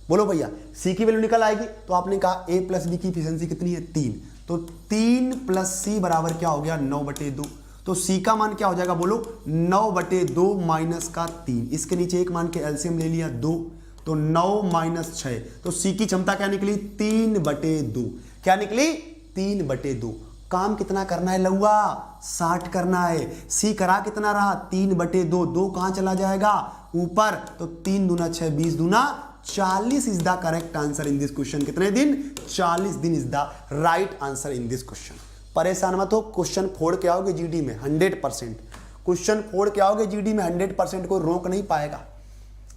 बोलो भैया, c की वैल्यू निकल आएगी। तो आपने कहा a प्लस बी की एफिशिएंसी कितनी है? 3। तो 3 प्लस सी बराबर क्या हो गया? 9/2। तो c का मान क्या हो जाएगा? बोलो 9/2 माइनस का 3। इसके नीचे एक मान के एलसीएम ले लिया 2, तो 9 माइनस 6। तो c की क्षमता क्या निकली? 3/2। क्या निकली? 3/2। काम कितना करना है लौआ? 60 करना है। c करा कितना रहा? 3/2। 2 कहां चला जाएगा? ऊपर। तो 3 दूना 6, 20 दूना 40 is the correct answer in this question. कितने दिन? 40 दिन is the right answer in this question. परेशान मत हो, क्वेश्चन फोड़ के आओगे जीडी में 100%। क्वेश्चन फोड़ के आओगे जीडी में 100%। कोई रोक नहीं पाएगा।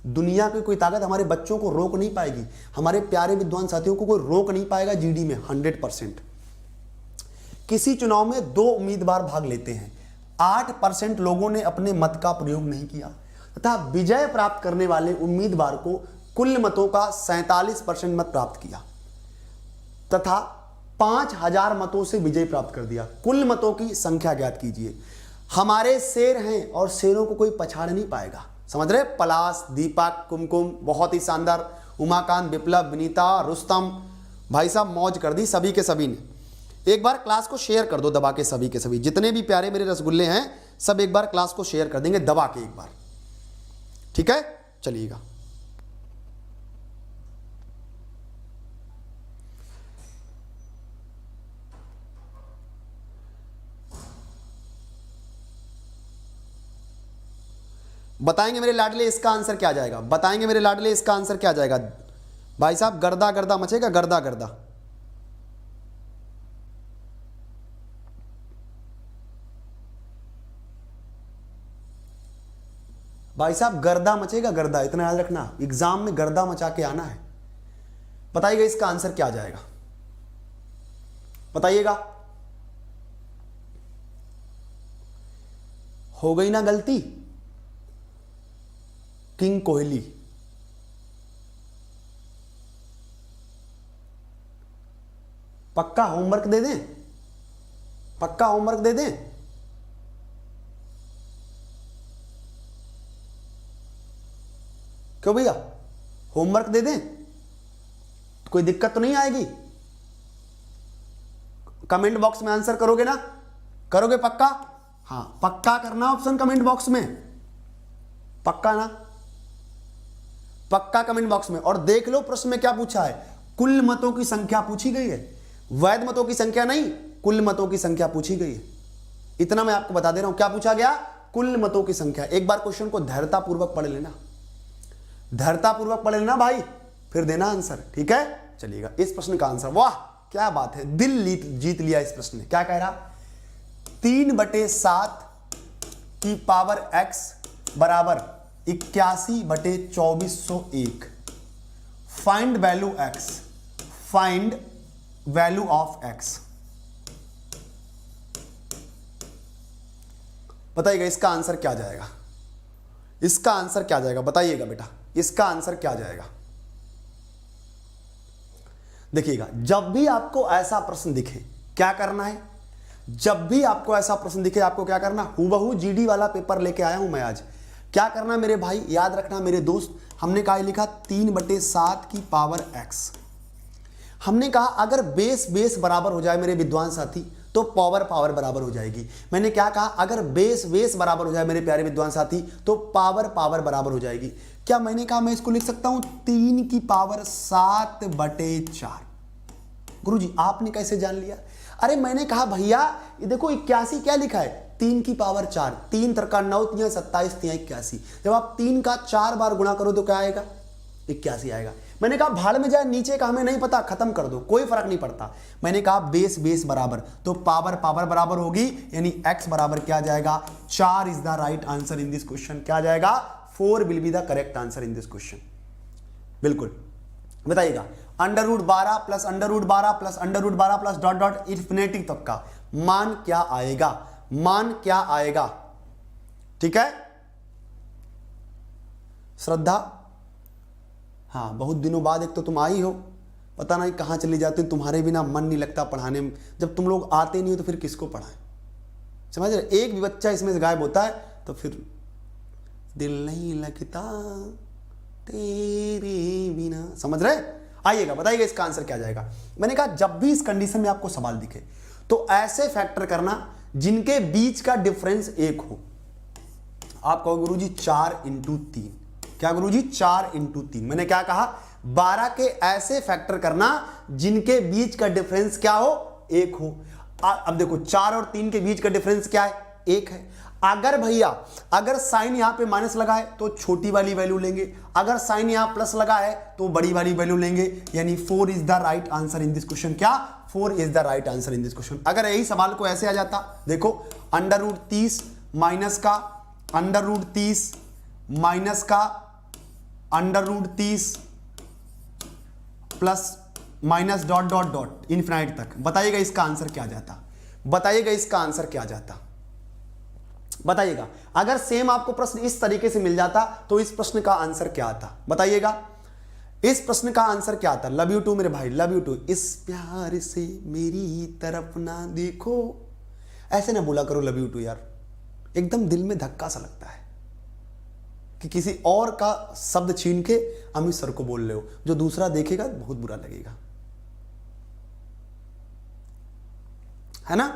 दुनिया की कोई ताकत हमारे बच्चों को रोक नहीं पाएगी। हमारे प्यारे विद्वान साथियों को कोई रोक नहीं पाएगा जीडी में 100%। किसी चुनाव में 2 उम्मीदवार भाग लेते हैं, 8% लोगों ने अपने मत का प्रयोग नहीं किया तथा विजय प्राप्त करने वाले उम्मीदवार को कुल मतों का 47% मत प्राप्त किया तथा 5000 मतों से विजय प्राप्त कर दिया। कुल मतों की संख्या ज्ञात कीजिए। हमारे शेर हैं और शेरों को कोई पछाड़ नहीं पाएगा। समझ रहे? पलाश, दीपक, कुमकुम, बहुत ही शानदार, उमाकांत, विप्लव, विनीता, रुस्तम, भाई साहब मौज कर दी सभी के सभी ने। एक बार क्लास को शेयर कर दो दबा के, सभी के सभी जितने भी प्यारे मेरे रसगुल्ले हैं सब एक बार क्लास को शेयर कर देंगे दबा के एक बार। ठीक है, चलिएगा। बताएंगे मेरे लाडले इसका आंसर क्या जाएगा? बताएंगे मेरे लाडले इसका आंसर क्या जाएगा? भाई साहब गर्दा गर्दा मचेगा, गर्दा गर्दा। भाई साहब गर्दा मचेगा, गर्दा, इतना याद रखना, एग्जाम में गर्दा मचा के आना है। बताइएगा इसका आंसर क्या जाएगा? बताइएगा। हो गई ना गलती? किंग कोहली। पक्का होमवर्क दे दें? पक्का होमवर्क दे दें? क्यों भैया, होमवर्क दे दें? कोई दिक्कत तो नहीं आएगी? कमेंट बॉक्स में आंसर करोगे ना? करोगे पक्का? हाँ पक्का करना ऑप्शन कमेंट बॉक्स में, पक्का ना? पक्का कमेंट बॉक्स में। और देख लो प्रश्न में क्या पूछा है, कुल मतों की संख्या पूछी गई है, वैध मतों की संख्या नहीं, कुल मतों की संख्या पूछी गई है। इतना मैं आपको बता दे रहा हूं, क्या पूछा गया? कुल मतों की संख्या। एक बार क्वेश्चन को धैर्यतापूर्वक पढ़ लेना, धैर्यतापूर्वक पढ़ लेना भाई, फिर देना आंसर। ठीक है, चलिएगा। इस प्रश्न का आंसर, वाह क्या बात है, दिल जीत लिया इस प्रश्न ने। क्या कह रहा? 3/7 की पावर x बराबर 81/2401। Find value x, find value of x। बताइएगा इसका आंसर क्या जाएगा? इसका आंसर क्या जाएगा? बताइएगा बेटा, इसका आंसर क्या जाएगा? देखिएगा, जब भी आपको ऐसा प्रश्न दिखे क्या करना है? जब भी आपको ऐसा प्रश्न दिखे आपको क्या करना? हूबहू जीडी वाला पेपर लेके आया हूं मैं आज। क्या करना मेरे भाई, याद रखना मेरे दोस्त, हमने कहा लिखा 3/7 की पावर x। हमने कहा अगर बेस बेस बराबर हो जाए मेरे विद्वान साथी तो पावर पावर बराबर हो जाएगी। मैंने क्या कहा? अगर बेस बेस बराबर हो जाए मेरे प्यारे विद्वान साथी तो पावर पावर बराबर हो जाएगी। क्या मैंने कहा मैं इसको लिख सकता हूं 3 की पावर 7/4? गुरुजी आपने कैसे जान लिया? अरे मैंने कहा भैया ये देखो 81 क्या लिखा है, 3 की पावर 4, 3 3 9 3 27 3 81। जब आप 3 का 4 बार गुणा करो तो क्या आएगा? 81 आएगा। मैंने कहा भाड़ में जाए, नीचे का हमें नहीं पता, खत्म कर दो, कोई फर्क नहीं पड़ता। मैंने कहा बेस बेस बराबर तो पावर पावर बराबर होगी, यानी x बराबर क्या जाएगा? 4 is the right answer in this question. क्या जाएगा? 4 will be the correct answer in this question. बिल्कुल, बताइएगा। √12 plus √12 plus √12 plus dot dot infinity तक का मान क्या आएगा, मान क्या आएगा? ठीक है श्रद्धा, हाँ बहुत दिनों बाद एक तो तुम आई हो, पता नहीं कहाँ चली जाती, तुम्हारे बिना मन नहीं लगता पढ़ाने में, जब तुम लोग आते नहीं हो तो फिर किसको पढ़ाएं, समझ रहे? एक भी बच्चा इसमें से गायब होता है तो फिर दिल नहीं लगता तेरे बिना, समझ रहे? आइएगा, बताइएगा इसका आंसर क्या जाएगा। मैंने कहा जब भी इस कंडीशन में आपको सवाल दिखे तो ऐसे फैक्टर करना जिनके बीच का डिफरेंस 1 हो। आप कहो गुरुजी 4 × 3, क्या गुरुजी 4 × 3? मैंने क्या कहा? 12 के ऐसे फैक्टर करना जिनके बीच का डिफरेंस क्या हो, 1 हो। अब देखो 4 और 3 के बीच का डिफरेंस क्या है, 1 है। अगर भैया अगर साइन यहां पे माइनस लगा है तो छोटी वाली वैल्यू लेंगे, अगर साइन यहां प्लस लगा है तो बड़ी वाली वैल्यू लेंगे, यानी 4 is the right answer in this question. क्या 4 is the right answer in this question. अगर यही सवाल को ऐसे आ जाता, देखो √30 माइनस का √30 माइनस का √30 plus minus dot dot dot infinite तक, बताइएगा इसका आंसर क्या जाता, बताइएगा इसका आंसर क्या जाता, बताइएगा। अगर सेम आपको प्रश्न इस तरीके से मिल जाता तो इस प्रश्न का आंसर क्या आता, बताइएगा इस प्रश्न का आंसर क्या आता। लव यू टू मेरे भाई, लव यू टू। इस प्यार से मेरी तरफ ना देखो, ऐसे ना बोला करो लव यू टू यार, एकदम दिल में धक्का सा लगता है कि किसी और का शब्द छीन के अमित सर को बोल रहे हो, जो दूसरा देखेगा बहुत बुरा लगेगा, है ना?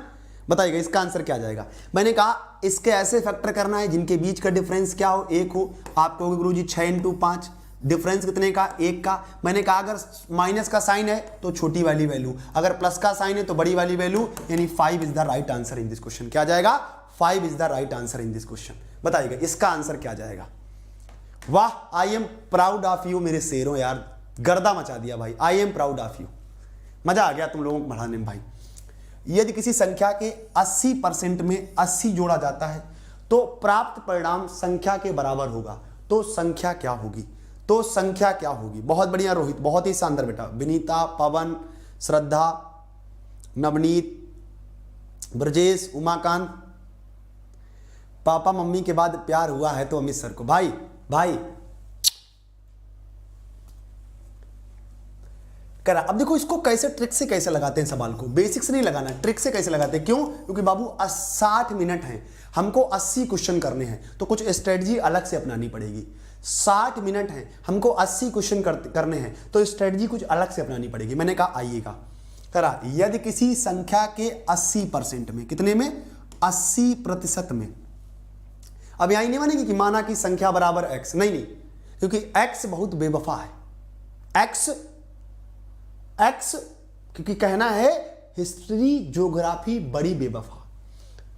बताइएगा इसका आंसर क्या जाएगा। मैंने कहा इसके ऐसे फैक्टर करना है जिनके बीच का डिफरेंस क्या हो, 1 हो। आप कहोगे गुरुजी 6 × 5, डिफरेंस कितने का, 1 का। मैंने कहा अगर माइनस का साइन है तो छोटी वाली वैल्यू, अगर प्लस का साइन है तो बड़ी वाली वैल्यू, यानी 5 is the right answer in this question. क्या जाएगा? 5 is the right answer in this question. बताइएगा इसका आंसर क्या जाएगा। वाह, I am proud of you मेरे शेरों, यार गर्दा मचा दिया भाई, I am proud of you, मजा आ गया तुम लोगों को पढ़ाने में भाई। यदि किसी संख्या के 80% में 80 जोड़ा जाता है तो प्राप्त परिणाम संख्या के बराबर होगा, तो संख्या क्या होगी, तो संख्या क्या होगी। बहुत बढ़िया रोहित, बहुत ही शानदार बेटा। विनीता, पवन, श्रद्धा, नवनीत, ब्रजेश, उमाकांत, पापा मम्मी के बाद प्यार हुआ है तो अमित सर को। भाई भाई करा। अब देखो इसको कैसे ट्रिक से कैसे लगाते हैं सवाल को, बेसिक से नहीं लगाना, ट्रिक से कैसे लगाते हैं। क्यों? क्योंकि बाबू 60 मिनट हैं, हमको 80 क्वेश्चन करने हैं, तो कुछ स्ट्रेटजी अलग से अपनानी पड़ेगी। 60 मिनट हैं, हमको 80 क्वेश्चन करने हैं, तो स्ट्रेटजी कुछ अलग से अपनानी पड़ेगी। मैंने कहा आइएगा करा, यदि किसी संख्या के 80% में, कितने में, 80% में, अब यही नहीं मानेगी कि माना कि संख्या बराबर x, नहीं नहीं, क्योंकि x बहुत बेवफा है। x क्योंकि कहना है हिस्ट्री ज्योग्राफी बड़ी बेवफा,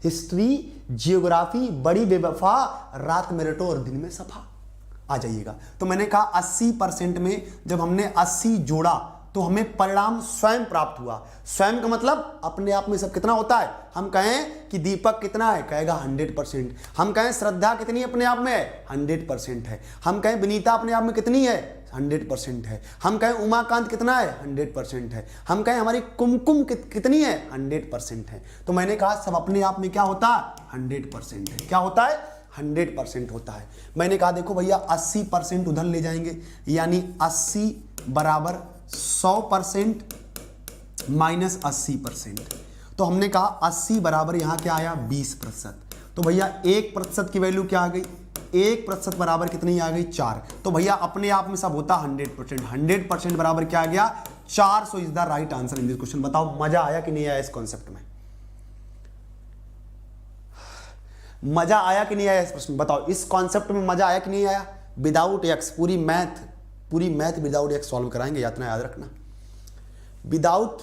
हिस्ट्री जियोग्राफी बड़ी बेवफा, रात में रटो और दिन में सफा। आ जाइएगा। तो मैंने कहा 80% में जब हमने 80 जोड़ा तो हमें परिणाम स्वयं प्राप्त हुआ। स्वयं का मतलब अपने आप में सब कितना होता है। हम कहें कि दीपक कितना है, कहेगा 100%। हम कहें श्रद्धा कितनी अपने आप में है, 100% है। हम कहें विनीता अपने आप में कितनी है, 100% है। हम कहें उमाकांत कितना है, 100% है। हम कहें हमारी कुमकुम कितनी है, 100% है। तो मैंने कहा सब अपने आप में क्या होता है, 100% है। क्या होता है, 100% होता है। मैंने कहा देखो भैया 80% उधर ले जाएंगे, यानी 80 बराबर 100% माइनस 80%। तो हमने कहा 80 बराबर यहाँ क्या आया, 20%। तो भैया 1% की वैल्यू क्या आ गई, 1% बराबर कितनी आ गई, 4। तो भैया अपने आप में सब होता 100%। 100% बराबर क्या आ गया, 400 is the right answer in this question. बताओ मजा आया कि नहीं आया इस कॉन्सेप्ट में, मजा आया कि नहीं आया इस प्रश्न, बताओ इस कॉन्सेप्ट में मजा आया कि नहीं आया। विदाउट एक्स पूरी मैथ विदाउट एक्स सॉल्व कराएंगे, इतना याद रखना। विदाउट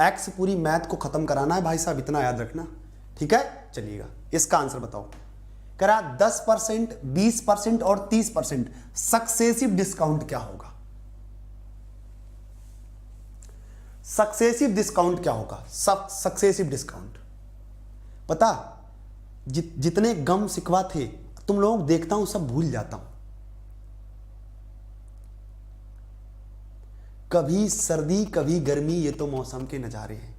एक्स पूरी मैथ को खत्म कराना है भाई साहब, इतना याद रखना, ठीक है। चलिएगा इसका आंसर बताओ। करा 10%, 20% और 30% सक्सेसिव डिस्काउंट क्या होगा, सक्सेसिव डिस्काउंट क्या होगा, सक्सेसिव डिस्काउंट। पता जितने गम शिकवा थे तुम लोग देखता हूं सब भूल जाता हूं। कभी सर्दी कभी गर्मी ये तो मौसम के नज़ारे हैं,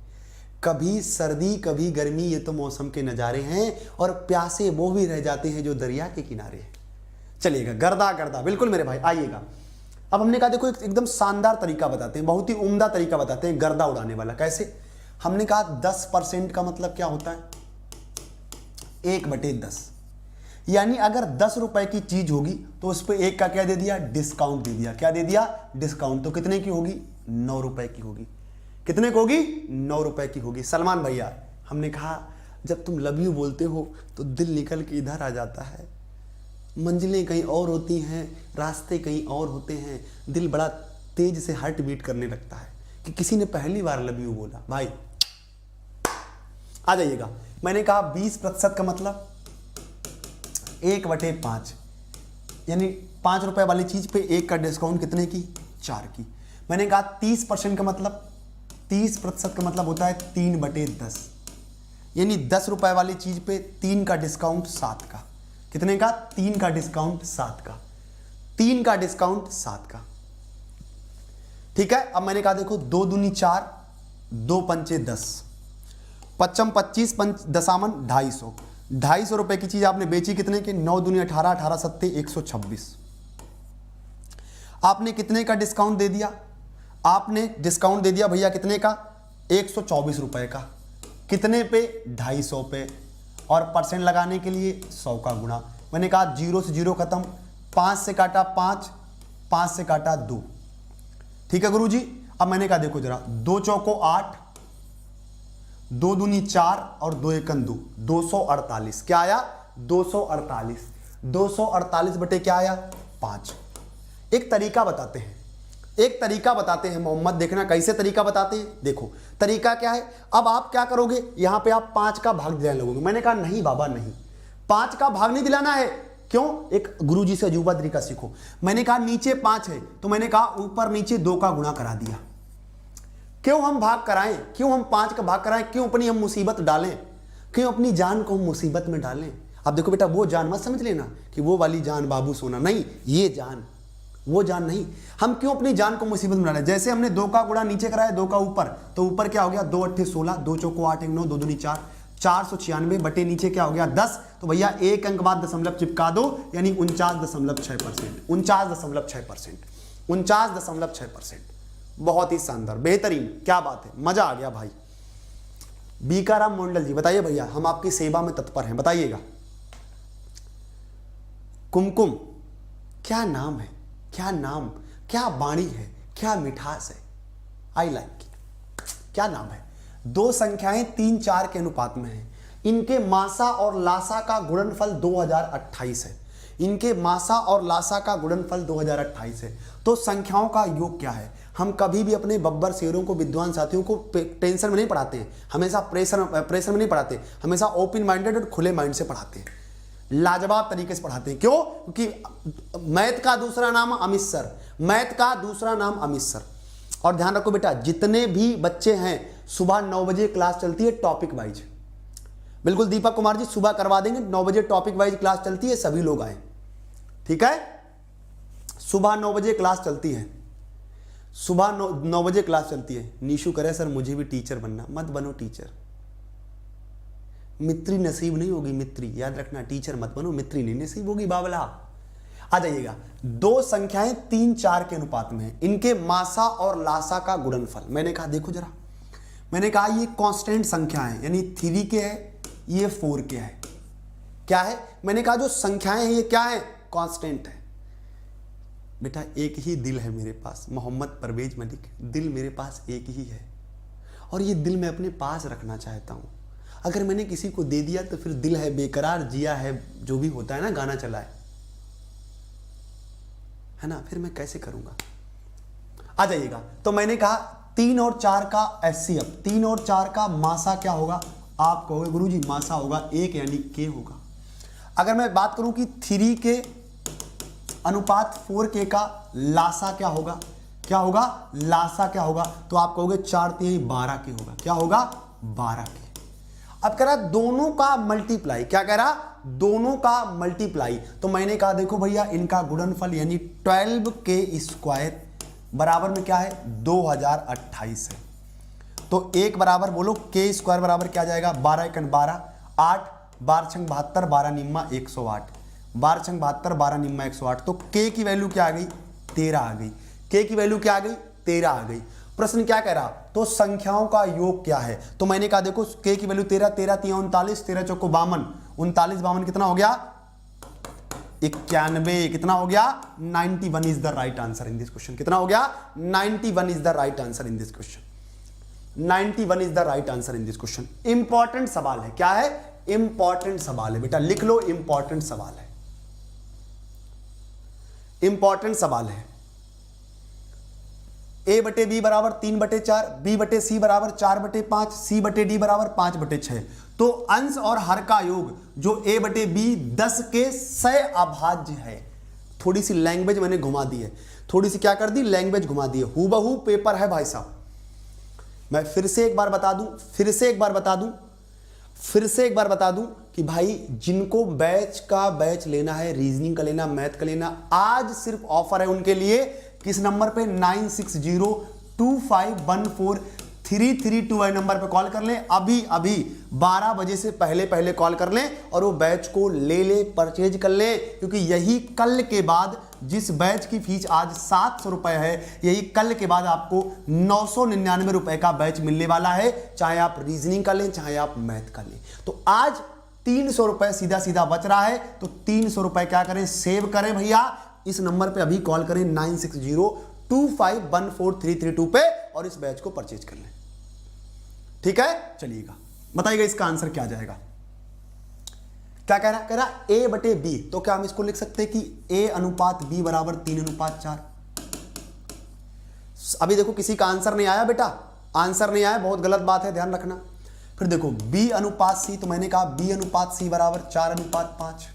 कभी सर्दी कभी गर्मी ये तो मौसम के नज़ारे हैं, और प्यासे वो भी रह जाते हैं जो दरिया के किनारे हैं। चलिएगा, गर्दा गर्दा, बिल्कुल मेरे भाई, आइएगा। अब हमने कहा देखो एकदम शानदार तरीका बताते हैं, बहुत ही उम्दा तरीका बताते हैं गर्दा उड़ाने वाला। कैसे? हमने कहा 10% का मतलब क्या होता है? 1/10, यानी अगर 10 रुपए की चीज होगी तो उस पर 1 का क्या दे दिया? डिस्काउंट दे दिया। क्या दे दिया? डिस्काउंट। तो कितने की होगी? 9 रुपए की होगी। कितने की होगी? 9 रुपए की होगी। सलमान भैया, हमने कहा जब तुम लव यू बोलते हो तो दिल निकल के इधर आ जाता है, मंजिलें कहीं और होती हैं, रास्ते कहीं और होते हैं, दिल बड़ा तेज से हार्ट बीट करने लगता है कि किसी ने पहली बार लव यू बोला। भाई आ जाइएगा। मैंने कहा 20% का मतलब 1/5, यानी 5 रुपए वाली चीज पे 1 का डिस्काउंट कितने की? 4 की। मैंने कहा 30% का मतलब 30% का मतलब होता है 3/10, यानी 10 रुपए वाली चीज पे 3 का डिस्काउंट 7 का। कितने का? 3 का डिस्काउंट 7 का। 3 का डिस्काउंट 7 का। ठीक है। अब मैंने कहा देखो 2 दूनी 4, 2 पंचे 10, 55 25 5 दसामन 250। 250 रुपए की चीज आपने बेची कितने के? 9 दूनी 18, 18 सत्ते 126। आपने कितने का डिस्काउंट दे दिया? आपने डिस्काउंट दे दिया भैया कितने का? 124 रुपए का। कितने पे? 250 पे। और परसेंट लगाने के लिए 100 का गुणा। मैंने कहा 0 से 0 खत्म, 5 से काटा 5, 5 से काटा 2। ठीक है गुरुजी। अब मैंने कहा देखो जरा, 2 चौको 8, 2 दूनी 4 और 2 एकन 2, 248। क्या आया? 248। 248 बटे क्या आया? 5। एक तरीका बताते हैं, एक तरीका बताते हैं मोहम्मद, देखना कैसे तरीका बताते हैं। देखो तरीका क्या है। अब आप क्या करोगे, यहां पे आप 5 का भाग दिलाने लगोगे। मैंने कहा नहीं बाबा नहीं, 5 का भाग नहीं दिलाना है। क्यों? एक गुरुजी से अजूबा तरीका सीखो। मैंने कहा नीचे 5 है तो मैंने कहा ऊपर नीचे 2 का गुणा करा दिया। क्यों हम भाग कराएं? क्यों हम 5 का भाग कराएं? क्यों अपनी हम मुसीबत डालें? क्यों अपनी जान को हम मुसीबत में डालें? अब देखो बेटा, वो जान मत समझ लेना कि वो वाली जान बाबू सोना, नहीं, ये जान, वो जान नहीं। हम क्यों अपनी जान को मुसीबत में डालें? जैसे हमने 2 का गुणा नीचे कराया, 2 का ऊपर, तो ऊपर क्या हो गया? 2 8 16, 2 चौको 8 1 9, 2 दूनी 4, 496 बटे नीचे क्या हो गया? 10। तो भैया एक अंक बाद दशमलव चिपका दो, यानी 49.6%। 49.6%। 49.6%। बहुत ही शानदार, बेहतरीन, क्या बात है, मजा आ गया भाई। बीकाराम मंडल जी बताइए भैया, हम आपकी सेवा में तत्पर हैं, बताइएगा। कुमकुम, क्या नाम है, क्या नाम, क्या वाणी है, क्या मिठास है, आई लाइक इट। क्या नाम है। 2 संख्याएं 3 4 के अनुपात में हैं। इनके मासा और लासा का गुणनफल 2028 है। इनके मासा और लासा का गुणनफल 2028 है। तो संख्याओं का योग क्या है? हम कभी भी अपने बब्बर शेरों को, विद्वान साथियों को टेंशन में नहीं पढ़ाते हैं, हमेशा प्रेशर में नहीं पढ़ाते, हमेशा ओपन माइंडेड और खुले माइंड से पढ़ाते हैं, लाजवाब तरीके से पढ़ाते हैं। क्यों? क्योंकि मैथ का दूसरा नाम अमित सर, मैथ का दूसरा नाम अमित सर। और ध्यान रखो बेटा, जितने भी बच्चे हैं सुबह 9 बजे क्लास चलती है टॉपिक वाइज। बिल्कुल दीपक कुमार जी, सुबह करवा देंगे, 9 बजे टॉपिक वाइज क्लास चलती है, सभी लोग आए। ठीक है, सुबह 9 बजे क्लास चलती है, सुबह 9 बजे क्लास चलती है। नीशू करे सर मुझे भी टीचर बनना, मत बनो टीचर, मित्री नसीब नहीं होगी, मित्री याद रखना, टीचर मत बनो, मित्री नहीं नसीब होगी बाबला। आ जाइएगा। 2 संख्याएं 3 4 के अनुपात में है। इनके मासा और लासा का गुणनफल, मैंने कहा देखो जरा, मैंने कहा ये कांस्टेंट संख्या है, यानी 3 के है, ये 4 के है। क्या है? मैंने कहा जो संख्याएं हैं ये क्या है? कांस्टेंट है। बेटा एक ही दिल है मेरे पास, मोहम्मद परवेज मलिक, दिल मेरे पास एक ही है, और ये दिल मैं अपने पास रखना चाहता हूं। अगर मैंने किसी को दे दिया तो फिर दिल है बेकरार जिया है, जो भी होता है ना, गाना चला है ना, फिर मैं कैसे करूंगा। आ जाइएगा। तो मैंने कहा 3 और 4 का एचसीएफ, 3 और 4 का मासा क्या होगा? आप कहोगे गुरुजी मासा होगा 1, यानी के होगा। अगर मैं बात करूं कि 3 के अनुपात 4K का लासा क्या होगा? क्या होगा? लासा क्या होगा? तो आप कहोगे 4 3 12 के होगा। क्या होगा? 12 के। अब कह रहा दोनों का मल्टीप्लाई, क्या कह रहा? दोनों का मल्टीप्लाई। तो मैंने कहा देखो भैया इनका गुणनफल यानी 12 के स्क्वायर बराबर में क्या है 2028 है। तो एक बराबर बोलो के स्क्वायर बराबर क्या जाएगा 12 एकन 12, 8 12 छंग 72, 12 निम्मा 108, 12 छंग 72, 12 निम्मा 108। तो के की वैल्यू क्या आ गई 13 आ गई। के की वैल्यू क्या आ गई 13 आ गई। प्रश्न क्या कह रहा तो संख्याओं का योग क्या है। तो मैंने कहा देखो के की वैल्यू 13, 13 3 39, 13 चौको 52, 39 52 कितना हो गया 91, कितना हो गया 91 is the right answer in this question. कितना हो गया 91 is the right answer in this question. 91 is the right answer in this question. Important सवाल है, क्या है इंपॉर्टेंट सवाल है बेटा, लिख लो इंपॉर्टेंट सवाल है, इंपॉर्टेंट सवाल है। ए बटे बी बराबर 3/4, बी बटे सी बराबर 4/5, सी बटे डी बराबर 5/6। तो अंश और हर का योग जो ए बटे बी 10 के सह अभाज्य है। थोड़ी सी लैंग्वेज मैंने घुमा दी है, थोड़ी सी क्या कर दी लैंग्वेज घुमा दी है। हूबहू पेपर है भाई साहब। मैं फिर से एक बार बता दूं, फिर से एक बार बता दूं कि भाई जिनको बैच का बैच लेना है, रीजनिंग का लेना, मैथ का लेना, आज सिर्फ ऑफर है उनके लिए। किस नंबर पे 9602514332 नंबर पे कॉल कर लें। अभी 12 बजे से पहले कॉल कर लें और वो बैच को ले ले, परचेज कर लें, क्योंकि यही कल के बाद जिस बैच की फीस आज 700 रुपए है, यही कल के बाद आपको 999 रुपए का बैच मिलने वाला है, चाहे आप रीजनिंग का लें चाहे आप मैथ का लें। तो आज 300 रुपए सीधा सीधा बच रहा है, तो 300 रुपए क्या करें सेव करें भैया। इस नंबर पे अभी कॉल करें 9602514332 पे और इस बैच को परचेज कर लें। ठीक है, चलिएगा बताइएगा इसका आंसर क्या जाएगा। क्या कह रहा ए बटे बी। तो क्या हम इसको लिख सकते हैं कि ए अनुपात बी बराबर 3:4। अभी देखो किसी का आंसर नहीं आया बेटा, आंसर नहीं आया, बहुत गलत बात है, ध्यान रखना। फिर देखो बी अनुपात सी, तो मैंने कहा बी अनुपात सी बराबर 4:5।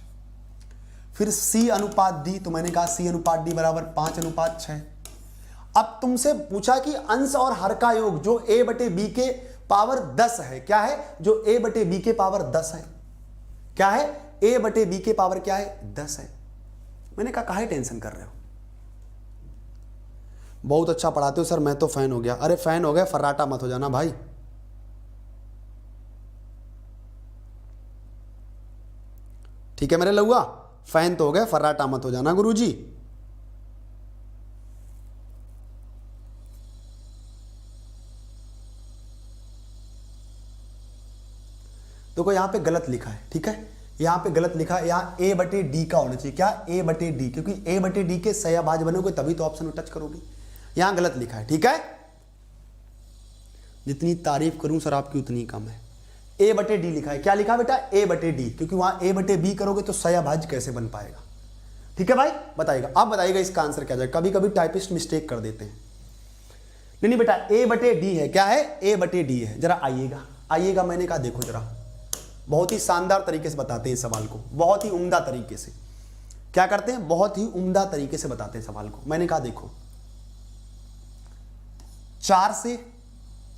फिर सी अनुपात डी, तो मैंने कहा सी अनुपात डी बराबर 5:6। अब तुमसे पूछा कि अंश और हर का योग जो ए बटे बी के पावर 10 है, क्या है जो ए बटे बी के पावर 10 है, क्या है ए बटे बी के पावर क्या है 10 है। मैंने कहा काहे टेंशन कर रहे हो, बहुत अच्छा पढ़ाते हो सर, मैं तो फैन हो गया। अरे फैन हो गया, फर्राटा मत हो जाना भाई। ठीक है मेरे लहुआ, फैन तो हो गए, फर्राटा मत हो जाना गुरुजी। देखो यहां पे गलत लिखा है, ठीक है, यहां पे गलत लिखा है। यहां ए बटे डी का होना चाहिए, क्या ए बटे डी, क्योंकि ए बटे डी के सहअभाज्य बनोगे तभी तो ऑप्शन में टच करोगे। यहां गलत लिखा है, ठीक है। जितनी तारीफ करूं सर आपकी उतनी कम है। ए बटे डी लिखा है, क्या लिखा बेटा ए बटे डी, क्योंकि वहां ए बटे बी करोगे तो सहअभाज्य कैसे बन पाएगा। ठीक है भाई, बताइएगा। अब बताइएगा इसका आंसर क्या जाएगा। कभी कभी टाइपिस्ट मिस्टेक कर देते हैं। नहीं बेटा ए बटे डी है, क्या है ए बटे डी है। जरा आइएगा, मैंने कहा देखो जरा, बहुत ही शानदार तरीके से बताते हैं सवाल को, बहुत ही उम्दा तरीके से। क्या करते हैं, बहुत ही उम्दा तरीके से बताते हैं सवाल को। मैंने कहा देखो 4 से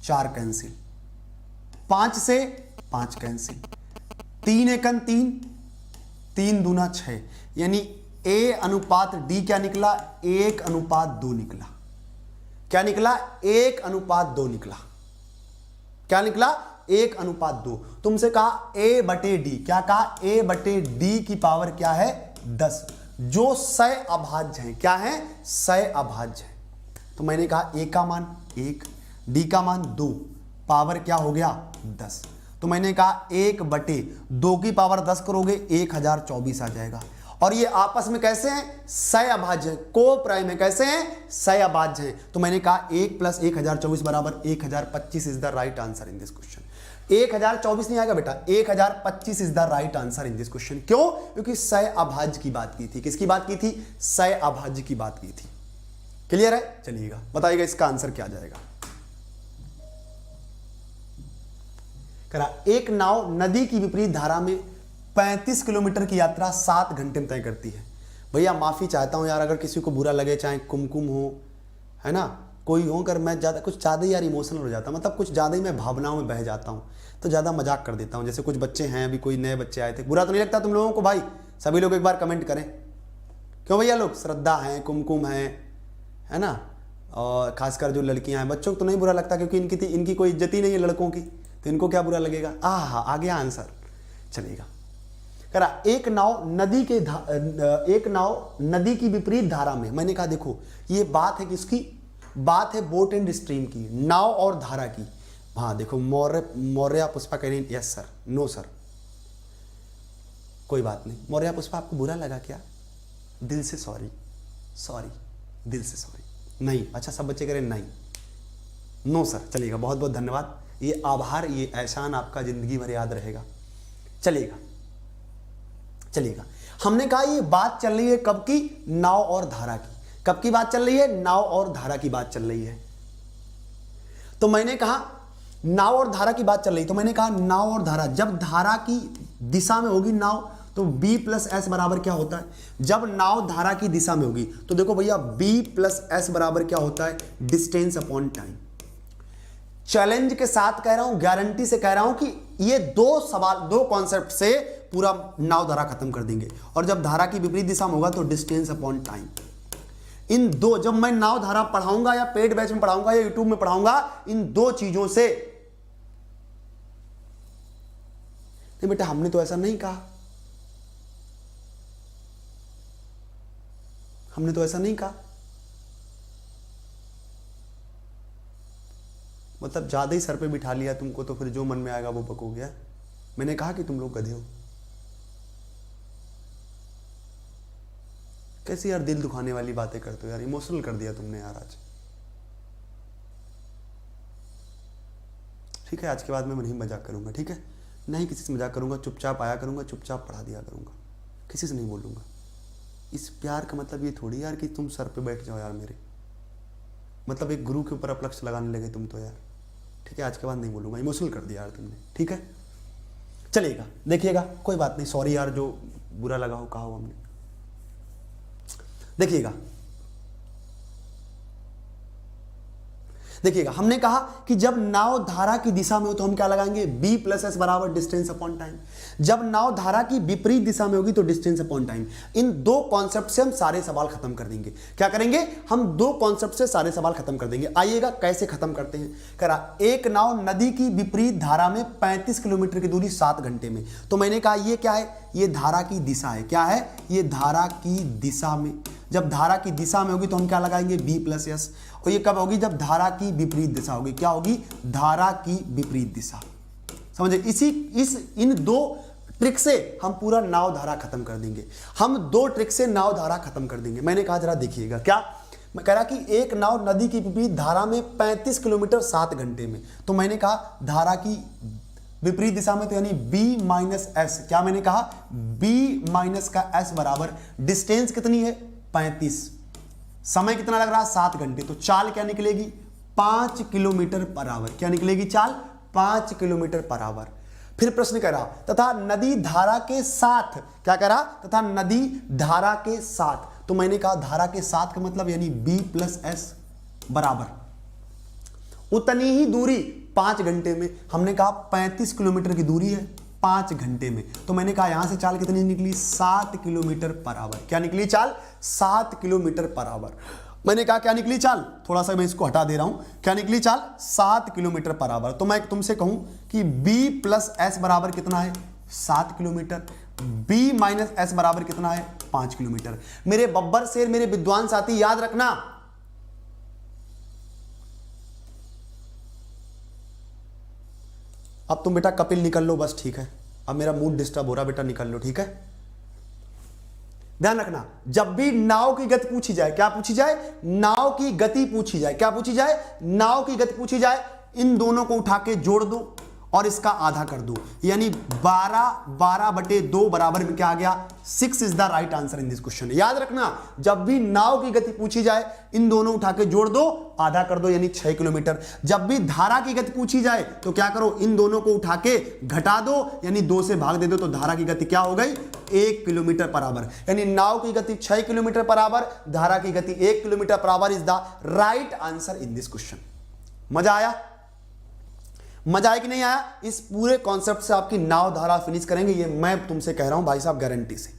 4 कैंसिल, 5 से 5 कैंसिल, 3 एकन 3, 3 दूना 6, यानी ए अनुपात डी क्या निकला 1:2 निकला। क्या निकला 1:2 निकला। क्या निकला 1:2। तुमसे कहा ए बटे डी, क्या कहा ए बटे डी की पावर क्या है 10, जो सहअभाज्य है, क्या है सहअभाज्य है। तो मैंने कहा ए का मान 1, डी का मान 2, पावर क्या हो गया 10। तो मैंने कहा 1/2 की पावर 10 करोगे 1024 आ जाएगा। और ये आपस में कैसे हैं सहअभाज्य, को प्राइम है, कैसे हैं सहअभाज्य हैं। तो मैंने कहा 1 + 1024 बराबर 1025 is the right answer in this question. 1024 नहीं आएगा बेटा, 1025 is the right answer in this question. क्यों, क्योंकि सहअभाज्य की बात की थी। किसकी बात की थी, सहअभाज्य की बात की थी। क्लियर है, चलिएगा बताइएगा इसका आंसर क्या जाएगा। एक नाव नदी की विपरीत धारा में 35 किलोमीटर की यात्रा 7 घंटे में तय करती है। भैया माफी चाहता हूं यार, अगर किसी को बुरा लगे, चाहे कुमकुम हो, है ना, कोई हो, अगर मैं कुछ ज़्यादा ही यार इमोशनल हो जाता, मतलब कुछ ज़्यादा ही मैं भावनाओं में बह जाता हूँ, तो ज़्यादा मजाक कर देता हूँ। जैसे कुछ बच्चे हैं, अभी कोई नए बच्चे आए थे, बुरा तो नहीं लगता तुम लोगों को भाई? सभी लोग एक बार कमेंट करें। क्यों भैया लोग श्रद्धा हैं, कुमकुम हैं, है ना, और खासकर जो लड़कियां हैं, बच्चों को तो नहीं बुरा लगता क्योंकि इनकी कोई इज्जत ही नहीं है लड़कों की, तो इनको क्या बुरा लगेगा। आ गया आंसर, चलेगा। करा एक नाव नदी की विपरीत धारा में। मैंने कहा देखो ये बात है किसकी, बात है बोट एंड स्ट्रीम की, नाव और धारा की। हाँ देखो मौर्या पुष्पा कह रही यस सर, नो सर, कोई बात नहीं। मौर्या पुष्पा आपको बुरा लगा क्या? दिल से सॉरी, दिल से सॉरी। नहीं, अच्छा सब बच्चे कह रहे नहीं, नो सर, चलेगा, बहुत बहुत धन्यवाद। ये आभार, ये एहसान आपका जिंदगी भर याद रहेगा। चलेगा। हमने कहा ये बात चल रही है कब की, नाव और धारा की। कब की बात चल रही है? नाव और धारा की बात चल रही है। तो मैंने कहा नाव और धारा की बात चल रही, तो मैंने कहा नाव और धारा जब धारा की दिशा में होगी नाव, तो B प्लस एस बराबर क्या होता है? जब नाव धारा की दिशा में होगी तो देखो भैया B प्लस एस बराबर क्या होता है? Distance upon time. चैलेंज के साथ कह रहा हूं, गारंटी से कह रहा हूं कि ये दो कॉन्सेप्ट से पूरा नाव धारा खत्म कर देंगे। और जब धारा की विपरीत दिशा में होगा तो डिस्टेंस अपॉन टाइम। इन दो, जब मैं नाव धारा पढ़ाऊंगा या पेड बैच में पढ़ाऊंगा या यूट्यूब में पढ़ाऊंगा, इन दो चीजों से। नहीं बेटा हमने तो ऐसा नहीं कहा, हमने तो ऐसा नहीं कहा। मतलब ज्यादा ही सर पे बिठा लिया तुमको, तो फिर जो मन में आएगा वो बकोगे। मैंने कहा कि तुम लोग गधे हो। कैसे यार दिल दुखाने वाली बातें करते हो यार, इमोशनल कर दिया तुमने यार आज। ठीक है, आज के बाद मैं नहीं मजाक करूंगा, ठीक है? नहीं किसी से मजाक करूंगा, चुपचाप आया करूंगा, चुपचाप पढ़ा दिया करूंगा, किसी से नहीं बोलूंगा। इस प्यार का मतलब ये थोड़ी यार कि तुम सर पे बैठ जाओ यार मेरे, मतलब एक गुरु के ऊपर अपलक्ष लगाने लगे तुम तो यार। ठीक है, आज के बाद नहीं बोलूंगा, इमोशनल कर दिया यार तुमने, ठीक है? चलेगा, देखिएगा, कोई बात नहीं, सॉरी यार जो बुरा लगा हो, कहा हो हमने। देखिएगा हमने कहा कि जब नाव धारा की दिशा में हो तो हम क्या लगाएंगे? B प्लस एस बराबर डिस्टेंस अपॉन टाइम। जब नाव धारा की विपरीत दिशा में होगी तो डिस्टेंस अपॉन टाइम। इन दो कॉन्सेप्ट से हम सारे सवाल खत्म कर देंगे। क्या करेंगे? हम दो कॉन्सेप्ट से सारे सवाल खत्म कर देंगे। आइएगा कैसे खत्म करते हैं। करा एक नाव नदी की विपरीत धारा में 35 किलोमीटर की दूरी 7 घंटे में। तो मैंने कहा ये क्या है? ये धारा की दिशा है। क्या है? ये धारा की दिशा में। जब धारा की दिशा में होगी तो हम क्या लगाएंगे? B plus S. और ये कब होगी? जब धारा की विपरीत दिशा होगी। क्या होगी? धारा की विपरीत दिशा। समझे? इन दो ट्रिक से हम पूरा नाव धारा खत्म कर देंगे। हम दो ट्रिक से नाव धारा खत्म कर देंगे। मैंने कहा जरा देखिएगा, क्या मैं कह रहा कि एक नाव नदी की विपरीत धारा में 35 किलोमीटर 7 घंटे में। तो मैंने कहा धारा की विपरीत दिशा में, तो यानी B माइनस एस। क्या मैंने कहा? B माइनस का एस बराबर डिस्टेंस कितनी है? 35। समय कितना लग रहा है? 7 घंटे। तो चाल क्या निकलेगी? 5 किलोमीटर पर आवर। क्या निकलेगी चाल? 5 किलोमीटर पर आवर। फिर प्रश्न कह रहा तथा नदी धारा के साथ, क्या कह रहा? तथा नदी धारा के साथ। तो मैंने कहा धारा के साथ का मतलब यानी B प्लस एस बराबर उतनी ही दूरी 5 घंटे में। हमने कहा 35 किलोमीटर की दूरी है 5 घंटे में। तो मैंने कहा यहां से चाल कितनी निकली? 7 किलोमीटर पर आवर। क्या निकली चाल? 7 किलोमीटर पर आवर। मैंने कहा क्या निकली चाल? थोड़ा सा मैं इसको हटा दे रहा हूं। क्या निकली चाल? 7 किलोमीटर पर आवर। तो मैं तुमसे कहूं कि B प्लस एस बराबर कितना है? 7 किलोमीटर। B माइनस एस बराबर कितना है? 5 किलोमीटर। मेरे बब्बर शेर, मेरे विद्वान साथी, याद रखना, अब तुम बेटा कपिल निकल लो बस, ठीक है? अब मेरा मूड डिस्टर्ब हो रहा, बेटा निकल लो, ठीक है? ध्यान रखना, जब भी नाव की गति पूछी जाए, क्या पूछी जाए? नाव की गति पूछी जाए। क्या पूछी जाए? नाव की गति पूछी जाए। इन दोनों को उठा के जोड़ दो और इसका आधा कर दो, यानी 12/2 बराबर में क्या आ गया? 6 is the right answer in this question. याद रखना, जब भी नाव की गति पूछी जाए, इन दोनों उठा के जोड़ दो, आधा कर दो, यानी 6 किलोमीटर। जब भी धारा की गति पूछी जाए तो क्या करो? इन दोनों को उठा के घटा दो, यानी 2 से भाग दे दो, तो धारा की गति क्या हो गई? 1 किलोमीटर पर आवर। यानी नाव की गति 6 किलोमीटर पर आवर, धारा की गति 1 kilometre per hour is the right answer in this question. मजा आया? मजा आया कि नहीं आया? इस पूरे कॉन्सेप्ट से आपकी नाव धारा फिनिश करेंगे, ये मैं तुमसे कह रहा हूं भाई साहब, गारंटी से।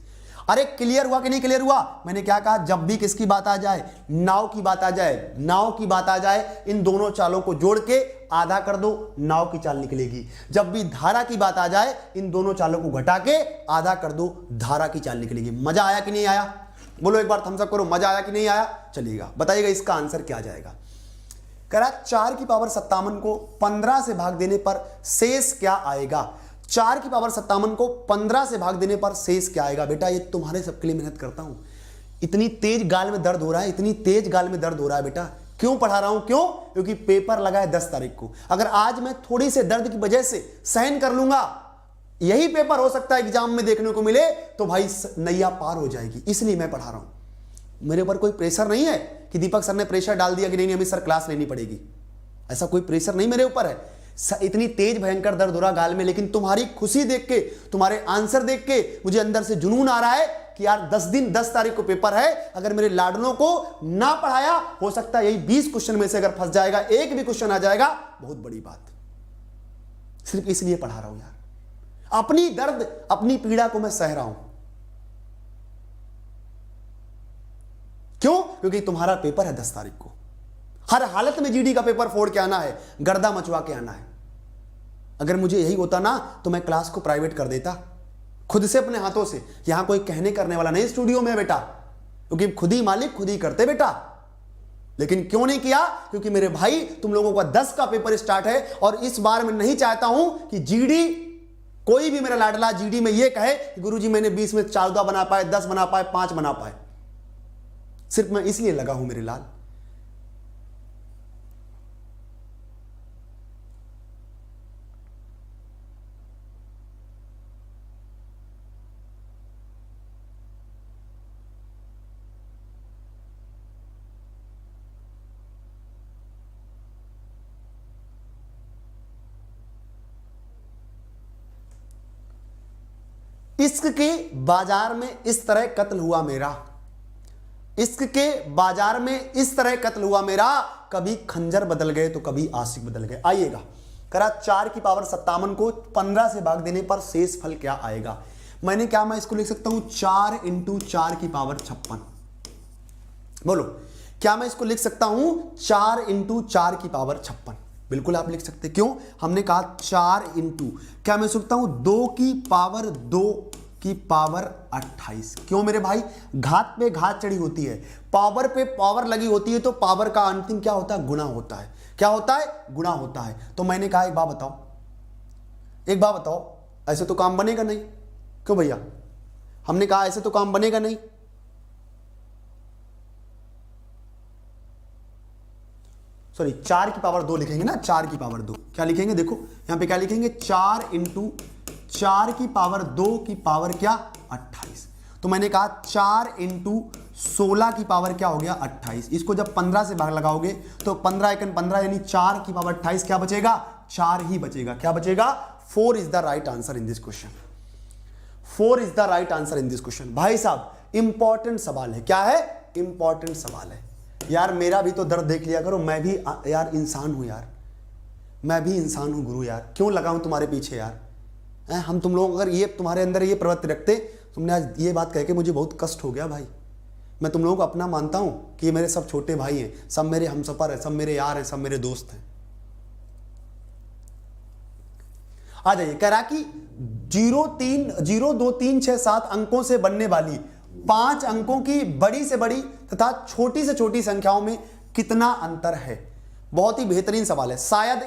अरे क्लियर हुआ कि नहीं क्लियर हुआ? मैंने क्या कहा, जब भी किसकी बात आ जाए, नाव की बात आ जाए, नाव की बात आ जाए, इन दोनों चालों को जोड़ के आधा कर दो, नाव की चाल निकलेगी। जब भी धारा की बात आ जाए, इन दोनों चालों को घटा के आधा कर दो, धारा की चाल निकलेगी। मजा आया कि नहीं आया? बोलो एक बार थम्स अप करो, मजा आया कि नहीं आया? चलिएगा बताइएगा इसका आंसर क्या जाएगा। करा 4 की पावर 57 को 15 से भाग देने पर शेष क्या आएगा? 4 की पावर 57 को 15 से भाग देने पर शेष क्या आएगा? बेटा ये तुम्हारे सबके लिए मेहनत करता हूं, इतनी तेज गाल में दर्द हो रहा है, इतनी तेज गाल में दर्द हो रहा है बेटा। क्यों पढ़ा रहा हूं? क्यों? क्योंकि पेपर लगा है 10 तारीख को। अगर आज मैं थोड़ी से दर्द की वजह से सहन कर लूंगा, यही पेपर हो सकता है एग्जाम में देखने को मिले, तो भाई नैया पार हो जाएगी। इसलिए मैं पढ़ा रहा हूं। मेरे ऊपर कोई प्रेशर नहीं है कि दीपक सर ने प्रेशर डाल दिया कि नहीं अभी सर क्लास लेनी पड़ेगी, ऐसा कोई प्रेशर नहीं मेरे ऊपर है। इतनी तेज भयंकर दर्द हो रहा गाल में, लेकिन तुम्हारी खुशी देख के, तुम्हारे आंसर देख के मुझे अंदर से जुनून आ रहा है कि यार 10 तारीख को पेपर है, अगर मेरे लाडलों को ना पढ़ाया, हो सकता है यही 20 क्वेश्चन में से अगर फंस जाएगा, एक भी क्वेश्चन आ जाएगा, बहुत बड़ी बात। सिर्फ इसलिए पढ़ा रहा हूं यार, अपनी दर्द अपनी पीड़ा को मैं सह रहा हूं। क्यों? क्योंकि तुम्हारा पेपर है 10 तारीख को। हर हालत में जीडी का पेपर फोड़ के आना है, गर्दा मचवा के आना है। अगर मुझे यही होता ना तो मैं क्लास को प्राइवेट कर देता, खुद से अपने हाथों से। यहां कोई कहने करने वाला नहीं स्टूडियो में बेटा, क्योंकि खुद ही मालिक खुद ही करते बेटा। लेकिन क्यों नहीं किया? क्योंकि मेरे भाई तुम लोगों का 10 का पेपर स्टार्ट है, और इस बार मैं नहीं चाहता हूं कि जीडी, कोई भी मेरा लाडला जीडी में यह कहे कि गुरुजी मैंने 20 में 14 बना पाए, 10 बना पाए, 5 बना पाए। सिर्फ मैं इसलिए लगा हूं मेरे लाल। इश्क के बाजार में इस तरह कत्ल हुआ मेरा, इश्क के बाजार में इस तरह कत्ल हुआ मेरा, कभी खंजर बदल गए तो कभी आशिक बदल गए। आइएगा, करा 4 की पावर 57 को 15 से भाग देने पर शेष फल क्या आएगा? मैं इसको लिख सकता हूं 4 × 4 की पावर 56। बोलो, क्या मैं इसको लिख सकता हूं 4 × 4 की पावर 56? बिल्कुल आप लिख सकते। क्यों? हमने कहा 4 × क्या मैं सकता हूं 2 की पावर 2 की पावर 28। क्यों मेरे भाई? घात पे घात चढ़ी होती है, पावर पे पावर लगी होती है, तो पावर का अंतिम क्या होता है? गुणा होता है। क्या होता है? गुणा होता है। तो मैंने कहा एक बात बताओ, ऐसे तो काम बनेगा नहीं। क्यों भैया? हमने कहा ऐसे तो काम बनेगा नहीं। सॉरी, 4 की पावर 2 लिखेंगे ना, 4 की पावर 2 क्या लिखेंगे? देखो यहां पे क्या लिखेंगे, 4 × 4 की पावर 2 की पावर क्या? 28। तो मैंने कहा 4 × 16 की पावर क्या हो गया? 28। इसको जब 15 से भाग लगाओगे तो 15 × 15 यानी 4 की पावर 28 क्या बचेगा? 4 ही बचेगा। क्या बचेगा? 4 is the right answer in this question. 4 is the right answer in this question. भाई साहब इंपॉर्टेंट सवाल है। क्या है? इंपॉर्टेंट सवाल है यार। मेरा भी तो दर्द देख लिया करो, मैं भी यार इंसान हूं यार, मैं भी इंसान हूं गुरु यार। क्यों लगाऊं तुम्हारे पीछे यार? हम तुम लोग अगर ये तुम्हारे अंदर ये प्रवृत्ति रखते, तुमने आज ये बात कह के मुझे बहुत कष्ट हो गया भाई। मैं तुम लोगों को अपना मानता हूं कि ये मेरे सब छोटे भाई हैं, सब मेरे हमसफर हैं, सब मेरे यार हैं, सब मेरे दोस्त हैं। आ जाइए, कह रहा कि 0 2 3 6 7 अंकों से बनने वाली 5 अंकों की बड़ी से बड़ी तथा छोटी से छोटी संख्याओं में कितना अंतर है? बहुत ही बेहतरीन सवाल है। शायद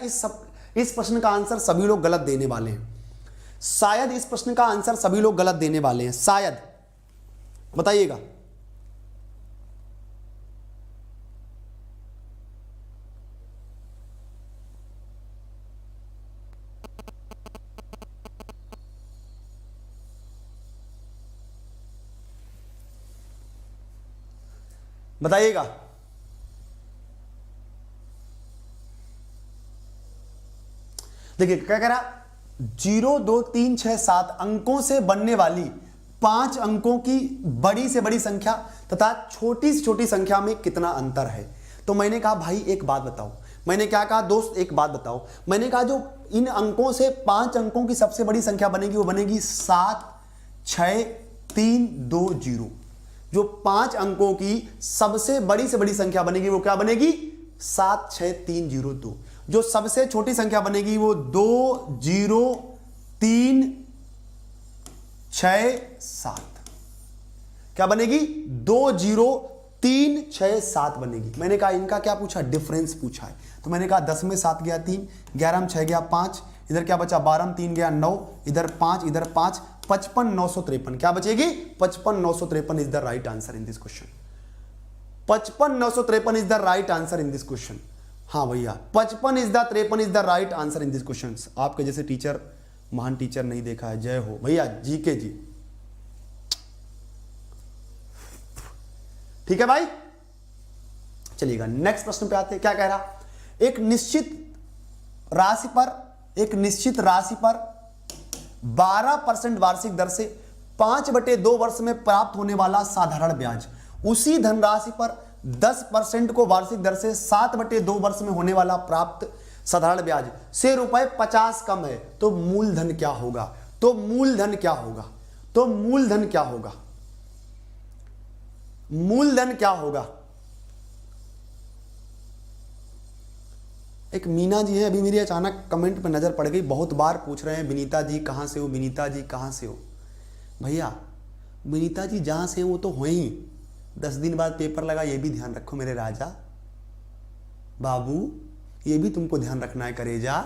इस प्रश्न का आंसर सभी लोग गलत देने वाले हैं। शायद इस प्रश्न का आंसर सभी लोग गलत देने वाले हैं। शायद, बताइएगा। बताइएगा। देखिए क्या कह रहा, 0 2 3 6 7 अंकों से बनने वाली 5 अंकों की बड़ी से बड़ी संख्या तथा छोटी से छोटी संख्या में कितना अंतर है? तो मैंने कहा भाई एक बात बताओ। मैंने क्या कहा दोस्त? एक बात बताओ। मैंने कहा जो इन अंकों से 5 अंकों की सबसे बड़ी संख्या बनेगी वो बनेगी 7 6 320। जो 5 अंकों की सबसे बड़ी से बड़ी संख्या बनेगी वो क्या बनेगी? 76302। जो सबसे छोटी संख्या बनेगी वो 20367। क्या बनेगी? 20367 बनेगी। मैंने कहा इनका क्या पूछा? डिफरेंस पूछा है। तो मैंने कहा 10 में 7 गया 3, 11 में 6 गया 5, इधर क्या बचा? 12 में 3 गया 9, इधर 5, इधर 5, 55,953। क्या बचेगी? 55,953 is the right answer in this question. 55,953 is the right answer in this question. हाँ भैया, 55 is the right answer in this question. आपके जैसे टीचर, महान टीचर नहीं देखा है। जय हो भैया, जी के जी। ठीक है भाई, चलिएगा नेक्स्ट प्रश्न पे आते हैं। क्या कह रहा? एक निश्चित राशि पर 12% वार्षिक दर से 5/2 वर्ष में प्राप्त होने वाला साधारण ब्याज उसी धनराशि पर 10% को वार्षिक दर से 7/2 वर्ष में होने वाला प्राप्त साधारण ब्याज से ₹50 कम है तो मूलधन क्या होगा? मूलधन क्या होगा? एक मीना जी है, अभी मेरी अचानक कमेंट पर नजर पड़ गई, बहुत बार पूछ रहे हैं विनीता जी कहां से हो, विनीता जी कहां से हो। भैया विनीता जी जहां से हो वो तो हो ही, 10 दिन बाद पेपर लगा, ये भी ध्यान रखो मेरे राजा बाबू, ये भी तुमको ध्यान रखना है करेजा।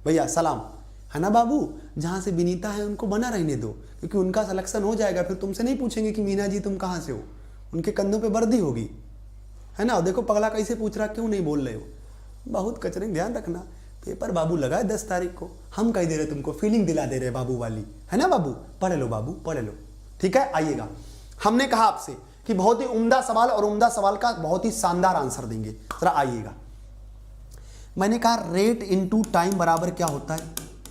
भैया सलाम है ना बाबू, जहां से विनीता है उनको बना रहने दो, क्योंकि उनका सिलेक्शन हो जाएगा, फिर तुमसे नहीं पूछेंगे कि मीना जी तुम कहां से हो, उनके कंधों पे वर्दी होगी, है ना। देखो पगला कैसे पूछ रहा, क्यों नहीं बोल रहे हो, बहुत कचरे, ध्यान रखना। पेपर बाबू लगा है 10 तारीख को, हम कह दे रहे तुमको, फीलिंग दिला दे रहे बाबू वाली, है ना बाबू। पढ़ लो बाबू, पढ़ लो, ठीक है। आइएगा, हमने कहा आपसे कि बहुत ही उम्दा सवाल, और उम्दा सवाल का बहुत ही शानदार आंसर देंगे। जरा आइएगा, मैंने कहा रेट इनटू टाइम बराबर क्या होता है?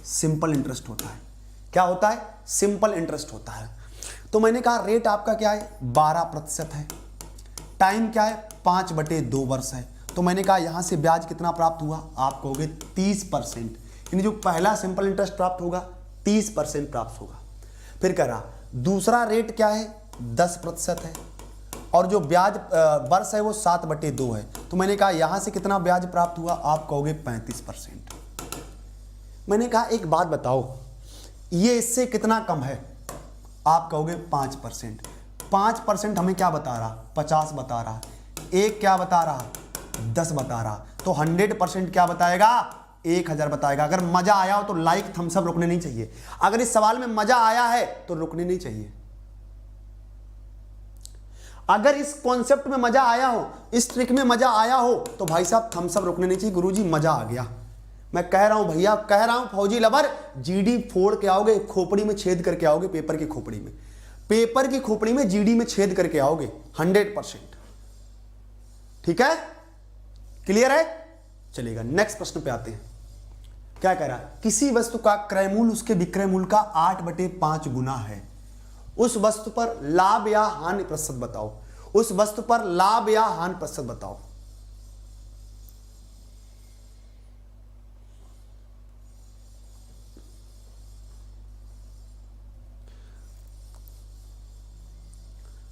सिंपल इंटरेस्ट होता है। क्या होता है? सिंपल इंटरेस्ट होता है। तो मैंने कहा रेट आपका क्या है? 12% है। टाइम क्या है? 5/2 वर्ष है। तो मैंने कहा यहां से ब्याज कितना प्राप्त हुआ? आप कहोगे 30%, यानी जो पहला सिंपल इंटरेस्ट प्राप्त होगा 30% प्राप्त होगा। फिर कह रहा दूसरा रेट क्या है? 10% है, और जो ब्याज वर्ष है वो 7/2 है। तो मैंने कहा यहां से कितना ब्याज प्राप्त हुआ? आप कहोगे 35%। मैंने कहा एक बात बताओ, ये इससे कितना कम है? आप कहोगे 5%। 5% हमें क्या बता रहा? 50 बता रहा। एक क्या बता रहा? 10 बता रहा। तो 100% क्या बताएगा? 1000 बताएगा। अगर मजा आया हो तो लाइक थम्सअप रुकने नहीं चाहिए। अगर इस सवाल में मजा आया है तो रुकने नहीं चाहिए। अगर इस कॉन्सेप्ट में मजा आया हो, इस ट्रिक में मजा आया हो, तो भाई साहब थम्सअप रुकने नहीं चाहिए। गुरुजी मजा आ गया, मैं कह रहा हूं भैया, कह रहा हूं फौजी लवर, जीडी फोड़ के आओगे, खोपड़ी में छेद करके आओगे, पेपर की खोपड़ी में, पेपर की खोपड़ी में जीडी में छेद करके आओगे 100%। ठीक है, क्लियर है? चलेगा, नेक्स्ट प्रश्न पे आते हैं। क्या कह रहा है? किसी वस्तु का क्रय मूल्य उसके विक्रय मूल्य का 8/5 गुना है। उस वस्तु पर लाभ या हानि प्रतिशत बताओ। उस वस्तु पर लाभ या हानि प्रतिशत बताओ।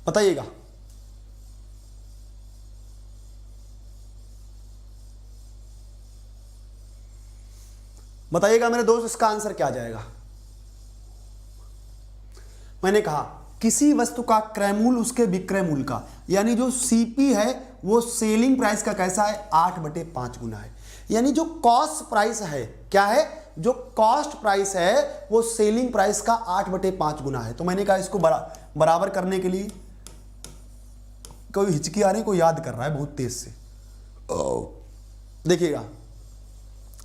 बताइएगा। बताइएगा मेरे दोस्त, इसका आंसर क्या आ जाएगा? मैंने कहा किसी वस्तु का क्रय मूल्य उसके विक्रय मूल्य का, यानी जो सीपी है वो सेलिंग प्राइस का कैसा है? 8/5 गुना है। यानी जो कॉस्ट प्राइस है, क्या है? जो कॉस्ट प्राइस है वो सेलिंग प्राइस का 8/5 गुना है। तो मैंने कहा इसको बराबर करने के लिए, कोई हिचकी आ रही, कोई याद कर रहा है बहुत तेज से, देखिएगा।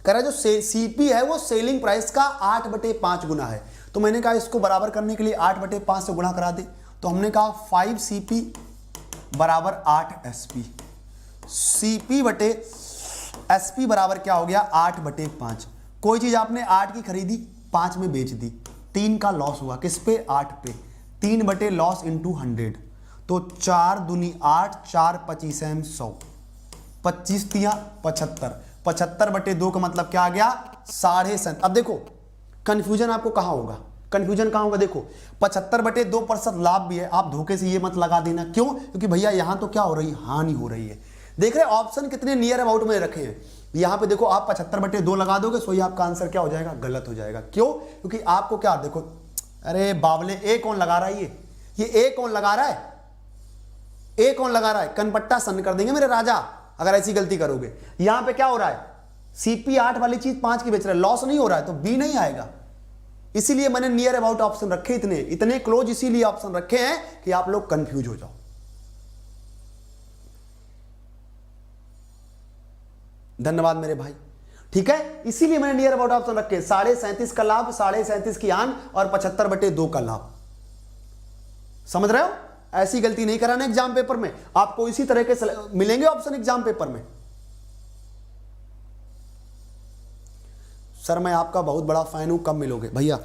कह रहा है जो सीपी है वो सेलिंग प्राइस का 8/5 गुना है। तो मैंने कहा इसको बराबर करने के लिए 8/5 से गुणा करा दे। तो हमने कहा 5CP बराबर 8SP। CP बटे SP बराबर क्या हो गया? 8/5। कोई चीज आपने 8 की खरीदी, 5 में बेच दी, 3 का लॉस हुआ। किस पे? 8 पे। 3 बटे लॉस इंटू 100, तो 4 दूनी 8, 4 25 100, 25 तिया 75। 75/2 का मतलब क्या आ गया? 7.5। अब देखो कंफ्यूजन आपको कहां होगा? कंफ्यूजन कहां होगा? देखो 75/2% लाभ भी है, आप धोखे से ये मत लगा देना। क्यों? क्योंकि भैया यहां तो क्या हो रही है, हानि हो रही है। देख रहे ऑप्शन कितने नियर अबाउट में रखे हैं। यहां पे देखो आप 75/2 लगा दोगे, सो ये आपका आंसर क्या हो जाएगा? गलत हो जाएगा। क्यों? क्योंकि आपको क्या, देखो अरे बावले, ए कौन लगा रहा है? ये ए कौन लगा रहा है? ए कौन लगा रहा है? कनपट्टा सन कर देंगे मेरे राजा अगर ऐसी गलती करोगे। यहां पे क्या हो रहा है? सीपी 8 वाली चीज 5 की बेच रहा है, लॉस नहीं हो रहा है, तो बी नहीं आएगा। इसीलिए मैंने नियर अबाउट ऑप्शन रखे, इतने क्लोज इसीलिए ऑप्शन रखे हैं कि आप लोग कंफ्यूज हो जाओ। धन्यवाद मेरे भाई। ठीक है, इसीलिए मैंने नियर अबाउट ऑप्शन रखे, 37.5 का लाभ, 37.5 की आन और 75/2 का लाभ। समझ रहे हो? ऐसी गलती नहीं कराना एग्जाम पेपर में, आपको इसी तरह के मिलेंगे ऑप्शन एग्जाम पेपर में। सर मैं आपका बहुत बड़ा फैन हूं, कब मिलोगे? भैया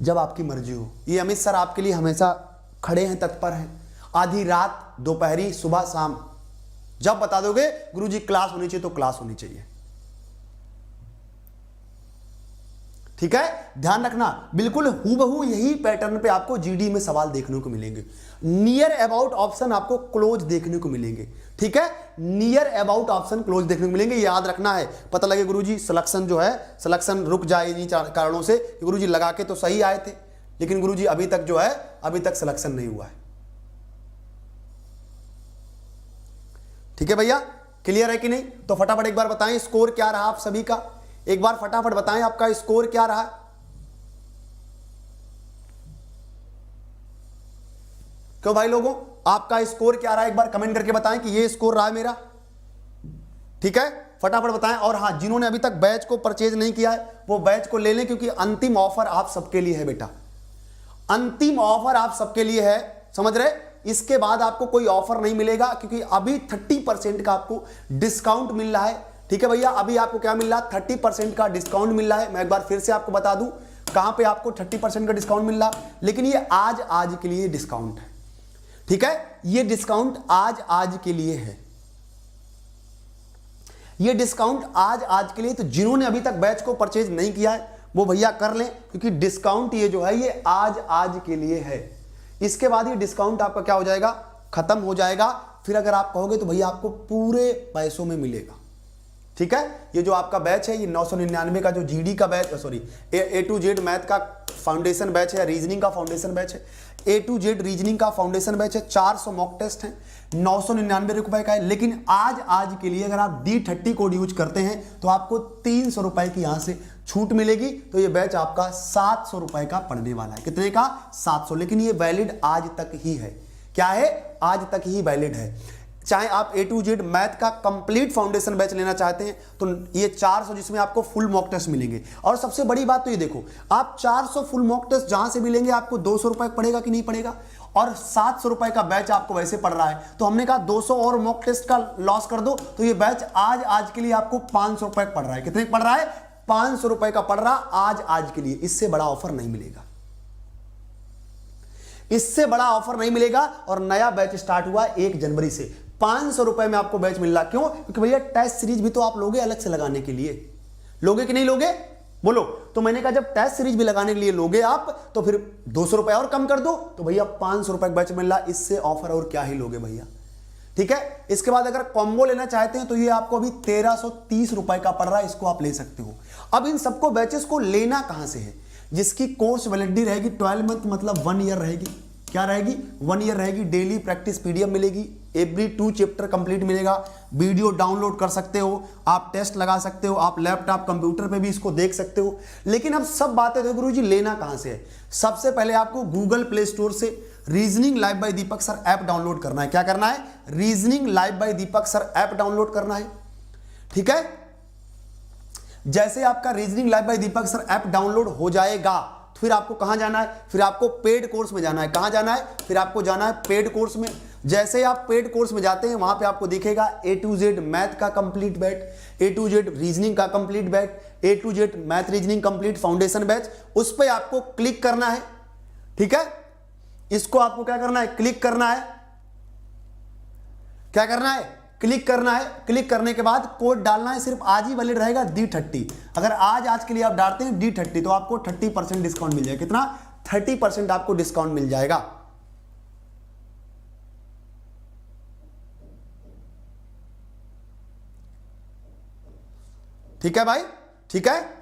जब आपकी मर्जी हो। ये अमित सर आपके लिए हमेशा खड़े हैं, तत्पर हैं, आधी रात, दोपहरी, सुबह, शाम, जब बता दोगे गुरुजी क्लास होनी चाहिए तो क्लास होनी चाहिए। ठीक है, ध्यान रखना, बिल्कुल हूबहू यही पैटर्न पे आपको जीडी में सवाल देखने को मिलेंगे। नियर अबाउट ऑप्शन आपको क्लोज देखने को मिलेंगे। ठीक है, नियर अबाउट ऑप्शन क्लोज देखने को मिलेंगे, याद रखना है। पता लगे गुरुजी सिलेक्शन जो है, सिलेक्शन रुक जाए इन्हीं कारणों से, गुरुजी लगा के तो सही आए थे, लेकिन गुरुजी अभी तक जो है, अभी तक सिलेक्शन नहीं हुआ है। ठीक है भैया, क्लियर है कि नहीं? तो फटाफट एक बार बताएं स्कोर क्या रहा आप सभी का, एक बार फटाफट बताएं आपका स्कोर क्या रहा। क्यों भाई लोगों, आपका स्कोर क्या रहा? एक बार कमेंट करके बताएं कि ये स्कोर रहा है मेरा। ठीक है, फटाफट बताएं। और हाँ, जिन्होंने अभी तक बैच को परचेज नहीं किया है वो बैच को ले लें, क्योंकि अंतिम ऑफर आप सबके लिए है बेटा, अंतिम ऑफर आप सबके लिए है, समझ रहे? इसके बाद आपको कोई ऑफर नहीं मिलेगा, क्योंकि अभी 30% का आपको डिस्काउंट मिल रहा है। ठीक है भैया, अभी आपको क्या मिल रहा है? 30% का डिस्काउंट मिल रहा है। मैं एक बार फिर से आपको बता दूं कहां पे आपको 30% का डिस्काउंट मिल रहा, लेकिन ये आज के लिए डिस्काउंट है। ठीक है, ये डिस्काउंट आज के लिए है, ये डिस्काउंट आज के लिए। तो जिन्होंने अभी तक बैच को परचेज नहीं किया है वो भैया कर लें, क्योंकि डिस्काउंट ये जो है ये आज के लिए है। इसके बाद ये डिस्काउंट आपका क्या हो जाएगा? खत्म हो जाएगा। फिर अगर आप कहोगे तो भैया आपको पूरे पैसों में मिलेगा। ठीक है, ये जो आपका बैच है ये 999 का जो जीडी का batch, sorry A to Z math का फाउंडेशन बैच है, रीजनिंग का फाउंडेशन बैच है, ए टू जेड रीजनिंग का फाउंडेशन बैच है, 400 मॉक टेस्ट हैं, 999 रुपए का है। लेकिन आज के लिए अगर आप D30 कोड यूज करते हैं तो आपको 300 रुपए की यहां से छूट मिलेगी। तो ये बैच आपका 700 रुपए का पड़ने वाला है। कितने का? 700। लेकिन ये वैलिड आज तक ही है। क्या है? आज तक ही वैलिड है। चाहे आप ए टू जेड मैथ का कंप्लीट फाउंडेशन बैच लेना चाहते हैं तो ये 400, जिसमें आपको फुल मॉक टेस्ट मिलेंगे। और सबसे बड़ी बात तो ये देखो, आप 400 फुल मॉक टेस्ट जहां से भी लेंगे आपको 200 रुपए पड़ेगा कि नहीं पड़ेगा? और 700 रुपए का बैच आपको वैसे पड़ रहा है, तो हमने कहा 200 और मॉक टेस्ट का लॉस कर दो, तो ये बैच आज के लिए आपको 500 रुपए पड़ रहा है। कितने पड़ रहा है? 500 रुपए का पड़ रहा आज के लिए। इससे बड़ा ऑफर नहीं मिलेगा, इससे बड़ा ऑफर नहीं मिलेगा। और नया बैच स्टार्ट हुआ 1 जनवरी से, 500 रुपए में आपको बैच मिल रहा। क्यों? क्योंकि भैया टेस्ट सीरीज भी तो आप लोगे अलग से लगाने के लिए। लोगे कि नहीं लोगे? बोलो। तो मैंने कहा जब टेस्ट सीरीज भी लगाने के लिए लोगे आप तो फिर 200 रुपए और कम कर दो, तो भैया 500 रुपए का बैच मिल रहा। इससे ऑफर और क्या ही लोगे भैया। ठीक है, इसके बाद अगर कॉम्बो लेना चाहते हैं तो ये आपको अभी 1330 रुपए का पड़ रहा है, इसको आप ले सकते हो। अब इन सबको बैचेस को लेना कहां से है? जिसकी कोर्स वैलिडिटी रहेगी 12 मंथ, मतलब 1 ईयर रहेगी। क्या रहेगी? 1 ईयर रहेगी। डेली प्रैक्टिस पीडीएफ मिलेगी, एवरी 2 चैप्टर कंप्लीट मिलेगा, वीडियो डाउनलोड कर सकते हो, आप टेस्ट लगा सकते हो, आप लैपटॉप कंप्यूटर पे भी इसको देख सकते हो। लेकिन अब सब बातें देखो गुरुजी लेना कहां से है? सबसे पहले आपको गूगल प्ले स्टोर से रीजनिंग लाइव बाय दीपक सर ऐप डाउनलोड करना है। क्या करना है? रीजनिंग लाइव बाय दीपक सर ऐप डाउनलोड करना है। ठीक है, जैसे आपका रीजनिंग लाइव बाय दीपक सर ऐप डाउनलोड हो जाएगा फिर आपको कहां जाना है? फिर आपको पेड कोर्स में जाना है। कहां जाना है? फिर आपको जाना है पेड कोर्स में। जैसे ही आप पेड कोर्स में जाते हैं वहां पे आपको दिखेगा ए टू जेड मैथ का complete batch, A to Z reasoning का complete batch, A to Z math reasoning complete foundation batch. उस पर आपको क्लिक करना है। ठीक है, इसको आपको क्या करना है? क्लिक करना है। क्या करना है? क्लिक करना है, क्लिक करने के बाद कोड डालना है, सिर्फ आज ही वैलिड रहेगा D30। अगर आज के लिए आप डालते हैं D30 तो आपको 30% डिस्काउंट मिल जाएगा। कितना? 30% आपको डिस्काउंट मिल जाएगा। ठीक है भाई, ठीक है।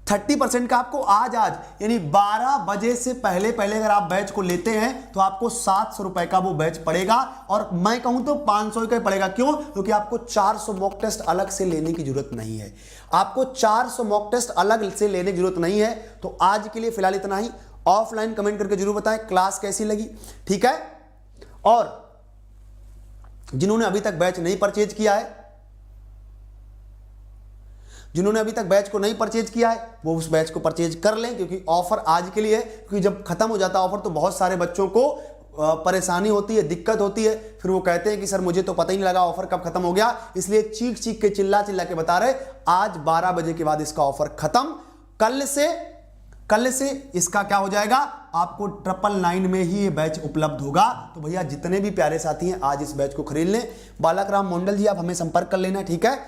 30% का आपको आज यानी 12 बजे से पहले अगर आप बैच को लेते हैं तो आपको 700 रुपए का वो बैच पड़ेगा, और मैं कहूं तो 500 का पड़ेगा। क्यों? क्योंकि आपको 400 मॉक टेस्ट अलग से लेने की जरूरत नहीं है। आपको 400 मॉक टेस्ट अलग से लेने की जरूरत नहीं है। तो आज के लिए फिलहाल इतना ही। ऑफलाइन कमेंट करके जरूर बताएं क्लास कैसी लगी, ठीक है। और जिन्होंने अभी तक बैच नहीं परचेज किया है, जिन्होंने अभी तक बैच को नहीं परचेज किया है वो उस बैच को परचेज कर लें, क्योंकि ऑफर आज के लिए है। क्योंकि जब खत्म हो जाता है ऑफर तो बहुत सारे बच्चों को परेशानी होती है, दिक्कत होती है, फिर वो कहते हैं कि सर मुझे तो पता ही नहीं लगा ऑफर कब खत्म हो गया। इसलिए चीख के चिल्ला के बता रहे आज 12 बजे के बाद इसका ऑफर खत्म। कल से इसका क्या हो जाएगा, आपको 999 में ही ये बैच उपलब्ध होगा। तो भैया जितने भी प्यारे साथी हैं आज इस बैच को खरीद लें। बालक राम मंडल जी आप हमें संपर्क कर लेना, ठीक है,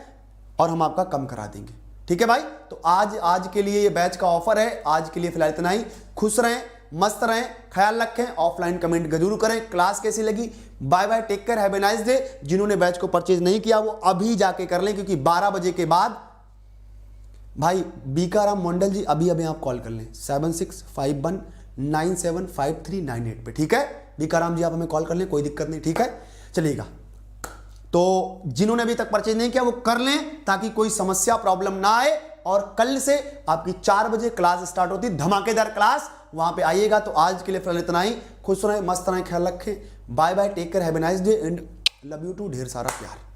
और हम आपका कम करा देंगे। ठीक है भाई। तो आज के लिए ये बैच का ऑफर है। आज के लिए फिलहाल इतना ही। खुश रहें, मस्त रहें, ख्याल रखें। ऑफलाइन कमेंट जरूर करें क्लास कैसी लगी। Bye bye, take care, have a nice day. जिन्होंने बैच को परचेज नहीं किया वो अभी जाके कर लें, क्योंकि 12 बजे के बाद भाई बीकाराम मंडल जी अभी आप कॉल कर लें 7651975398 पे, ठीक है। बीकाराम जी आप हमें कॉल कर लें, कोई दिक्कत नहीं, ठीक है, चलिएगा। तो जिन्होंने अभी तक परचेज नहीं किया वो कर लें ताकि कोई समस्या प्रॉब्लम ना आए। और कल से आपकी 4 बजे क्लास स्टार्ट होती है, धमाकेदार क्लास, वहां पे आइएगा। तो आज के लिए फिलहाल इतना ही। खुश रहें, मस्त रहें, ख्याल रखें। Bye bye, take care, have a nice day and love you too. ढेर सारा प्यार।